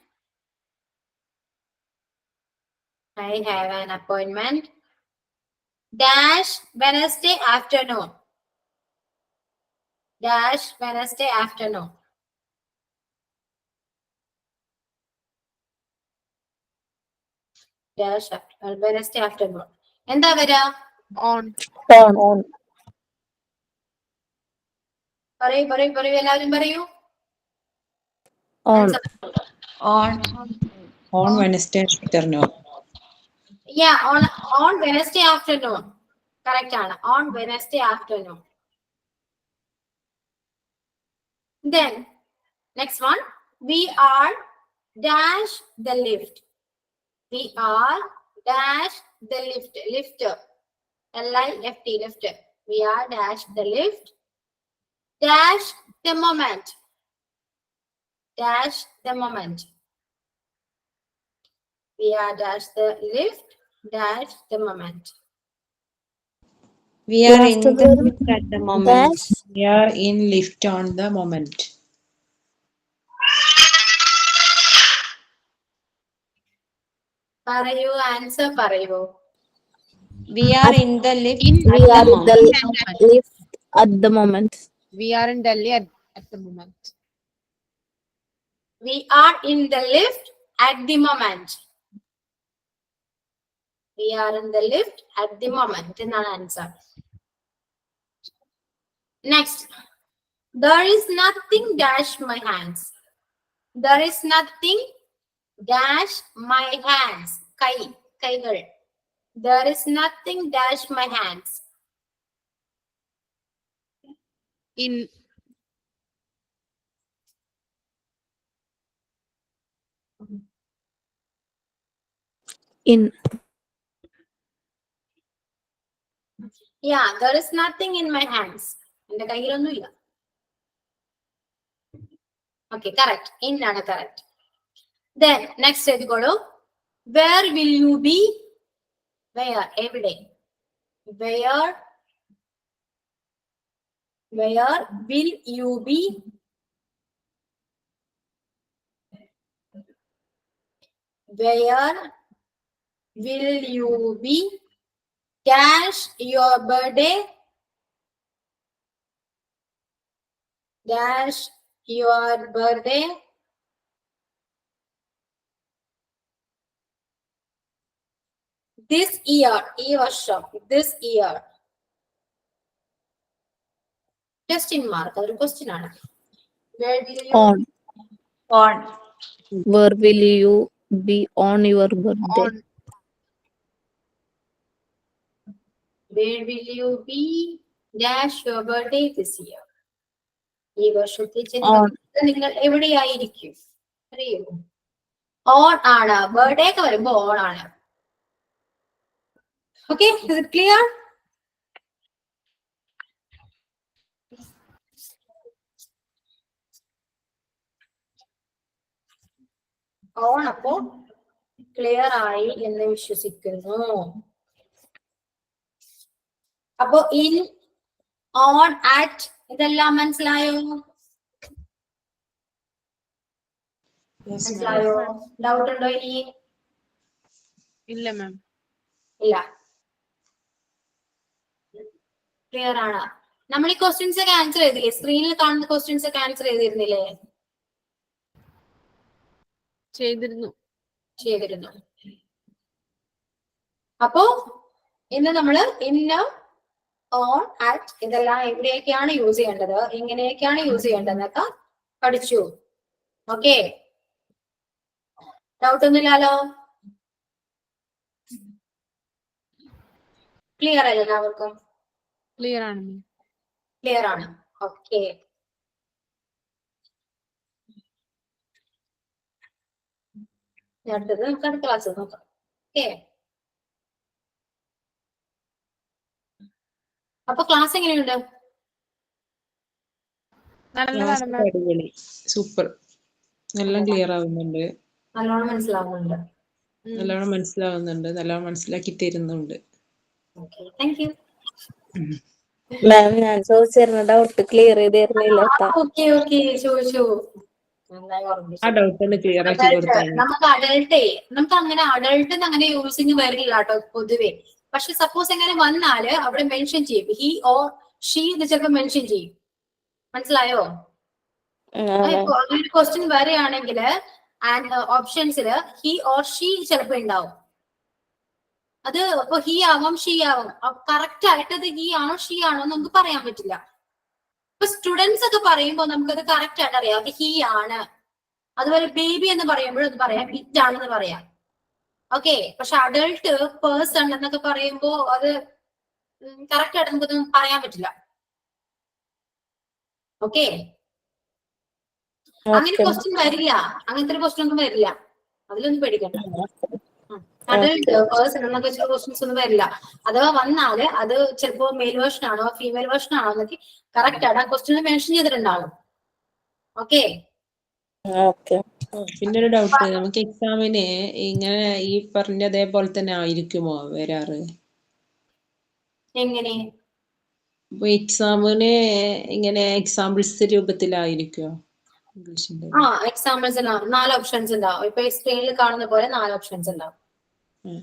I have an appointment. Dash Wednesday afternoon. Dash Wednesday afternoon. Dash Wednesday afternoon. എന്താ വരാ? on. on. പറയൂ എല്ലാവരും പറയൂ. On. On Wednesday afternoon. Yeah, on Wednesday afternoon. Correct ആണ്. On Wednesday afternoon. Then next one, we are dash the lift. We are dash the lift. Lifter. L-I-F-T, lifter. We are dash the lift. Dash the moment. Dash the moment. We are dash the lift. Dash the moment. We are in the lift at the moment. Dash. We are in lift on the moment. പറയൂ answer പറയൂ. We are in the lift We at are the in the moment. lift at the moment. We are in Delhi at the moment. We are in the lift at the moment. We are in the lift at the moment. എന്നാണ് answer. Next. There is nothing dash my hands. There is nothing dash my hands. കൈകൾ. There is nothing dash my hands. In In. Yeah, there is nothing in my hands. എന്റെ കയ്യിലൊന്നുമില്ല. Okay, correct. In ആണ് correct. Then next എഴുതിക്കോളൂ. Where will you be? Where? എവിടെ? Where will you be? Where will you be? Dash your birthday. Dash your birthday. This year. ഈ വർഷം. This year. Question mark. അതൊരു question ആണ്. Where will you On. Where will you be on your birthday? on Where will you be? Dash your birthday this year. ഈ വർഷത്തെ ജന്മദിനത്തിൽ നിങ്ങൾ എവിടെയായിരിക്കും? അറിയോ? ഓൺ ആണ്. ബർത്ത്ഡേ ഒക്കെ വരുമ്പോ ഓൺ ആണ്. Okay, is it clear? On അപ്പോ ക്ലിയർ ആയി എന്ന് വിശ്വസിക്കുന്നു. അപ്പോ ഇൻ, ഓൺ, അറ്റ് ഇതെല്ലാം മനസ്സിലായോ? മനസ്സിലായോ? ഡൗട്ട് ഉണ്ടോ ഇനി? ഇല്ല മാം. ഇല്ല. ക്ലിയർ ആണ്. നമ്മൾ ഈ ക്വസ്റ്റ്യൻസ് ഒക്കെ ആൻസർ ചെയ്തില്ലേ? സ്ക്രീനിൽ കാണുന്ന ക്വസ്റ്റ്യൻസ് ഒക്കെ ആൻസർ ചെയ്തിരുന്നില്ലേ? ചെയ്തിരുന്നു. അപ്പോ ഇന്ന് നമ്മള് ഇന്ന്, ഓൺ, അറ്റ് ഇതെല്ലാം എവിടെയൊക്കെയാണ് യൂസ് ചെയ്യേണ്ടത്, എങ്ങനെയൊക്കെയാണ് യൂസ് ചെയ്യേണ്ടതെന്നൊക്കെ പഠിച്ചു. ഓക്കെ, ഡൗട്ട് ഒന്നുമില്ലല്ലോ? ക്ലിയർ അല്ലേ എല്ലാവർക്കും? ക്ലിയർ ആണ്. ക്ലിയർ ആണ്. ഓക്കെ, അടുത്തത് നമുക്ക് അടുത്ത ക്ലാസ് നോക്കാം. ഓക്കെ, അപ്പൊ ക്ലാസ് എങ്ങനെയുണ്ട്? നല്ലതാണ് മാം. അടിപൊളി, സൂപ്പർ, എല്ലാം ക്ലിയർ ആവുന്നുണ്ട്, നല്ലോണം മനസ്സിലാവുന്നുണ്ട്. നല്ലോണം മനസ്സിലാവുന്നുണ്ട്, നല്ലോണം മനസ്സിലാക്കി തരുന്നുണ്ട്. Okay, thank you. മാം ഞാൻ ചോദിച്ചിരുന്ന ഡൗട്ട് ക്ലിയർ ചെയ്ത് തരുന്നില്ല കേട്ടാ. ഓക്കെ ഓക്കെ, ചോദിച്ചു. നന്നായി ആ ഓർമ്മിച്ചു. ഡൗട്ട് ഒന്ന് ക്ലിയർ ആക്കി കൊടുത്താൽ നമുക്ക് അങ്ങനെ അഡൾട്ട് അങ്ങനെ യൂസിങ് വരില്ല കേട്ടോ പൊതുവെ. പക്ഷെ സപ്പോസ് എങ്ങനെ വന്നാല് അവിടെ മെൻഷൻ ചെയ്യും, ഹി ഓർ ഷീ എന്ന് ചിലപ്പോൾ മെൻഷൻ ചെയ്യും. മനസ്സിലായോ? ഇപ്പൊ അങ്ങനെ ഒരു ക്വസ്റ്റ്യൻ വരികയാണെങ്കിൽ ഓപ്ഷൻസിൽ ഹി ഓർ ഷീ ചിലപ്പോ ഉണ്ടാവും. അത് ഇപ്പൊ ഹി ആവാം, ഷീ ആവാം. കറക്റ്റ് ആയിട്ട് അത് ഹി ആണോ ഷീ ആണോ നമുക്ക് പറയാൻ പറ്റില്ല. ഇപ്പൊ സ്റ്റുഡൻസ് ഒക്കെ പറയുമ്പോൾ നമുക്കത് കറക്റ്റ് ആയിട്ട് അറിയാം അത് ഹി ആണ്. അതുപോലെ ബേബി എന്ന് പറയുമ്പോഴും അത് പറയാം ഇറ്റ് ആണെന്ന് പറയാം. ഓക്കെ, പക്ഷെ അഡൾട്ട് പേഴ്സൺ എന്നൊക്കെ പറയുമ്പോ അത് കറക്റ്റ് ആയിട്ട് നമുക്കൊന്നും പറയാൻ പറ്റില്ല. ഓക്കെ, അങ്ങനെ ക്വസ്റ്റ്യൻ വരില്ല, അങ്ങനത്തെ ഒരു ക്വസ്റ്റ്യൻ ഒന്നും വരില്ല, അതിലൊന്നും പേടിക്കണ്ട. അഡൾട്ട് പേഴ്സൺ എന്നൊക്കെ ചില ക്വസ്റ്റ്യൻസ് ഒന്നും വരില്ല. അഥവാ വന്നാല് അത് ചിലപ്പോ മെയിൽ വേർഷൻ ആണോ ഫീമെയിൽ വേർഷൻ ആണോ എന്നൊക്കെ കറക്റ്റ് ആയിട്ട് ആ ക്വസ്റ്റ്യൻ മെൻഷൻ ചെയ്തിട്ടുണ്ടാവും. ഓക്കെ, പിന്നെ ഒരു ഡൗട്ട്, നമുക്ക് എക്സാമിന് ഇങ്ങനെ ഈ പറഞ്ഞ അതേപോലെ തന്നെ ആയിരിക്കുമോ വരാറ്? എങ്ങനെ? ഇപ്പൊ എക്സാമിന് ഇങ്ങനെ എക്സാമ്പിൾസ് രൂപത്തിലായിരിക്കുമോ ഇംഗ്ലീഷിന്റെ? എക്സാമ്പിൾസ് 4 ഓപ്ഷൻസ് ഉണ്ടാവും. ഇപ്പൊ സ്ക്രീനിൽ കാണുന്ന പോലെ 4 ഓപ്ഷൻസ് ഉണ്ടാവും.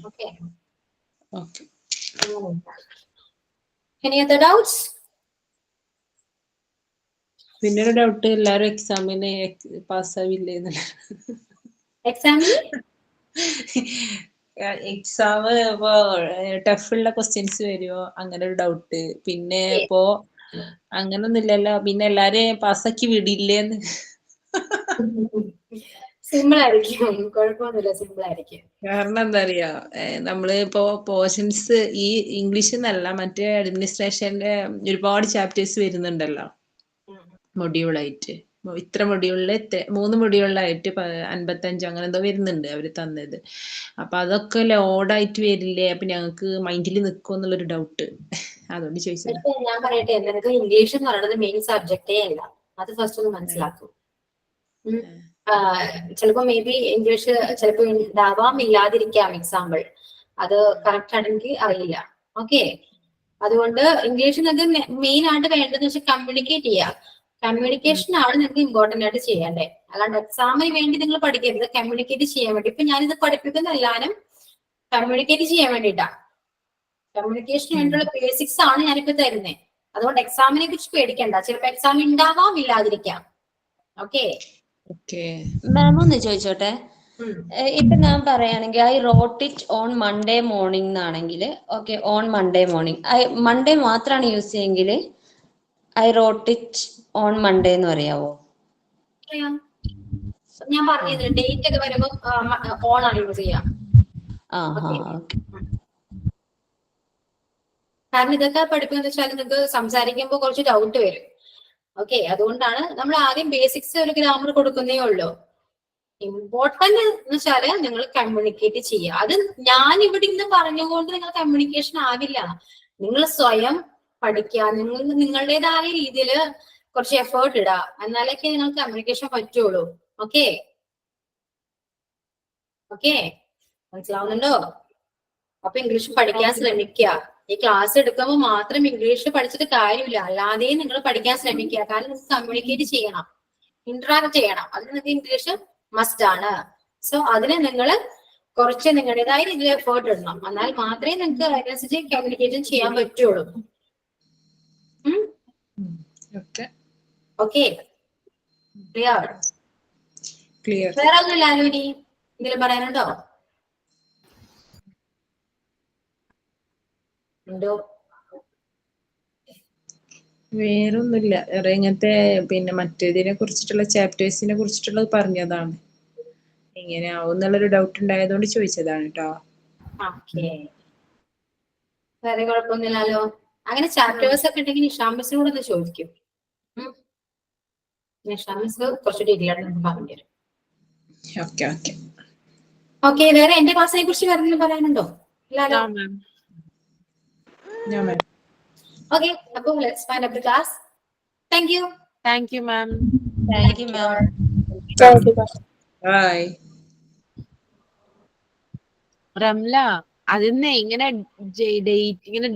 Okay, any other doubts? പിന്നെ ഒരു ഡൗട്ട്, എല്ലാരും എക്സാമിന് പാസ്സാവില്ലേ? എക്സാമിന് എക്സാം ഇപ്പൊ ടഫുള്ള ക്വസ്റ്റ്യൻസ് വരുമോ അങ്ങനെ ഒരു ഡൗട്ട്. പിന്നെ ഇപ്പോ അങ്ങനൊന്നും ഇല്ലല്ലോ, പിന്നെ എല്ലാരെയും പാസ്സാക്കി വിടില്ലേന്ന്. സിമ്പിൾ ആയിരിക്കും, കുഴപ്പമൊന്നുമില്ല, സിമ്പിൾ ആയിരിക്കും. കാരണം എന്താ അറിയാ, നമ്മള് ഇപ്പോ പോർഷൻസ് ഈ ഇംഗ്ലീഷ് എന്നല്ല മറ്റേ അഡ്മിനിസ്ട്രേഷന്റെ ഒരുപാട് ചാപ്റ്റേഴ്സ് വരുന്നുണ്ടല്ലോ മൊഡ്യൂളായിട്ട്. ഇത്ര മൊഡ്യൂളില് 3 മൊഡ്യൂളിലായിട്ട് 55 അങ്ങനെ എന്തോ വരുന്നുണ്ട് അവര് തന്നത്. അപ്പൊ അതൊക്കെ ലോഡായിട്ട് വരില്ലേ, അപ്പൊ ഞങ്ങക്ക് മൈൻഡിൽ നിൽക്കുമോ എന്നുള്ളൊരു ഡൗട്ട്, അതുകൊണ്ട് ചോദിച്ചത്. ഞാൻ പറയട്ടെ, നിനക്ക് ഇംഗ്ലീഷ് എന്ന് പറയുന്നത് മെയിൻ സബ്ജക്റ്റേ അല്ല, അത് ഫസ്റ്റ് ഒന്ന് മനസ്സിലാക്കും. ചിലപ്പോ മേ ബി ഇംഗ്ലീഷ് ചിലപ്പോ ഉണ്ടാവാം, ഇല്ലാതിരിക്കാം എക്സാമ്പിൾ, അത് കറക്റ്റ് ആണെങ്കിൽ അറിയില്ല. ഓക്കെ, അതുകൊണ്ട് ഇംഗ്ലീഷ് നിങ്ങൾക്ക് മെയിൻ ആയിട്ട് വേണ്ടതെന്ന് വെച്ചാൽ കമ്മ്യൂണിക്കേറ്റ് ചെയ്യാം. കമ്മ്യൂണിക്കേഷൻ ആണ് നിങ്ങൾക്ക് ഇമ്പോർട്ടന്റ് ആയിട്ട് ചെയ്യേണ്ടത്. അല്ലാണ്ട് എക്സാമിന് വേണ്ടി നിങ്ങൾ പഠിക്കരുത്, കമ്മ്യൂണിക്കേറ്റ് ചെയ്യാൻ വേണ്ടി. ഇപ്പൊ ഞാനിത് പഠിപ്പിക്കുന്ന എല്ലാവരും കമ്മ്യൂണിക്കേറ്റ് ചെയ്യാൻ വേണ്ടിയിട്ടാ. കമ്മ്യൂണിക്കേഷന് വേണ്ടിയുള്ള ബേസിക്സ് ആണ് ഞാനിപ്പോ തരുന്നത്. അതുകൊണ്ട് എക്സാമിനെ കുറിച്ച് പേടിക്കണ്ട, ചിലപ്പോ എക്സാം ഉണ്ടാവാം, ഇല്ലാതിരിക്കാം. ഓക്കെ, മാം ഒന്ന് ചോദിച്ചോട്ടെ, ഇപ്പൊ ഞാൻ പറയുകയാണെങ്കിൽ I wrote it on Monday morning എന്നാണെങ്കിൽ okay, on Monday morning Monday മാത്രമാണ് യൂസ് ചെയ്യുമെങ്കിൽ I wrote it on Monday എന്ന് പറയാവോ? ഞാൻ പറഞ്ഞത് ഡേറ്റ് ഒക്കെ വരുമ്പോ ഓൺ ആണ് യൂസ് ചെയ്യാം. കാരണം ഇതൊക്കെ പഠിപ്പിക്കുന്ന വെച്ചാൽ നിങ്ങൾക്ക് സംസാരിക്കുമ്പോൾ കുറച്ച് ഡൗട്ട് വരും. ഓക്കെ, അതുകൊണ്ടാണ് നമ്മൾ ആദ്യം ബേസിക്സ് ഒരു ഗ്രാമർ കൊടുക്കുന്നേ ഉള്ളൂ. ഇമ്പോർട്ടന്റ് എന്ന് വെച്ചാല് നിങ്ങൾ കമ്മ്യൂണിക്കേറ്റ് ചെയ്യുക. അത് ഞാൻ ഇവിടെ ഇന്ന് പറഞ്ഞുകൊണ്ട് നിങ്ങൾ കമ്മ്യൂണിക്കേഷൻ ആവില്ല. നിങ്ങൾ സ്വയം പഠിക്കുക, നിങ്ങൾ നിങ്ങളുടേതായ രീതിയിൽ കുറച്ച് എഫേർട്ട് ഇടുക, എന്നാലൊക്കെ നിങ്ങൾക്ക് കമ്മ്യൂണിക്കേഷൻ പറ്റുള്ളൂ. ഓക്കെ ഓക്കെ, മനസ്സിലാവുന്നുണ്ടോ? അപ്പൊ ഇംഗ്ലീഷ് പഠിക്കാൻ ശ്രമിക്കുക. ഈ ക്ലാസ് എടുക്കുമ്പോൾ മാത്രം ഇംഗ്ലീഷ് പഠിച്ചിട്ട് കാര്യമില്ല, അല്ലാതെ നിങ്ങൾ പഠിക്കാൻ ശ്രമിക്കുക. കാരണം നിങ്ങൾക്ക് കമ്മ്യൂണിക്കേറ്റ് ചെയ്യണം, ഇന്ററാക്ട് ചെയ്യണം, അതിന് നിങ്ങൾക്ക് ഇംഗ്ലീഷ് മസ്റ്റ് ആണ്. സോ അതിന് നിങ്ങൾ കുറച്ച് നിങ്ങളുടേതായ രീതിയിൽ എഫേർട്ട് ഇടണം, എന്നാൽ മാത്രമേ നിങ്ങൾക്ക് അതിനനുസരിച്ച് കമ്മ്യൂണിക്കേഷൻ ചെയ്യാൻ പറ്റുള്ളൂ. Okay okay, clear? ക്ലിയർ. വേറെ ഒന്നുമില്ല ഇനി എന്തെങ്കിലും പറയാനുണ്ടോ? ഉണ്ടോ? വേറൊന്നുമില്ല. വേറെ ഇങ്ങനത്തെ പിന്നെ മറ്റേതിനെ കുറിച്ചിട്ടുള്ള ചാപ്റ്റേഴ്സിനെ കുറിച്ചിട്ടുള്ളത് പറഞ്ഞതാണ്. ഇങ്ങനെ ആവും എന്നുള്ളൊരു ഡൗട്ട് ഉണ്ടായതുകൊണ്ട് ചോദിച്ചതാണ് കേട്ടോ. ഓക്കെ, വേറെ കുഴപ്പമൊന്നുമില്ലല്ലോ. അങ്ങനെ ചാപ്റ്റേഴ്സ് ഒക്കെ ഉണ്ടെങ്കിൽ നിഷാമിസിനോട് ഒന്ന് ചോദിക്കും. നിഷാമിസ് കുറച്ച് ഡീറ്റെയിൽ ആയിട്ട് നമുക്ക് പറഞ്ഞുതരും. ഓക്കെ ഓക്കെ ഓക്കെ, വേറെ എന്റെ ക്ലാസ്സിനെ കുറിച്ച് വേറെ എന്തെങ്കിലും പറയാനുണ്ടോ? ഇല്ലല്ലോ. No, ma'am. ഞാൻ വരാം. Okay, അപ്പൊ let's find up the class. Thank you. Thank you, ma'am. Thank you ma'am. Bye. Ramla, അതിന്ന് ഇങ്ങനെ ഡേറ്റ് ഇങ്ങനെ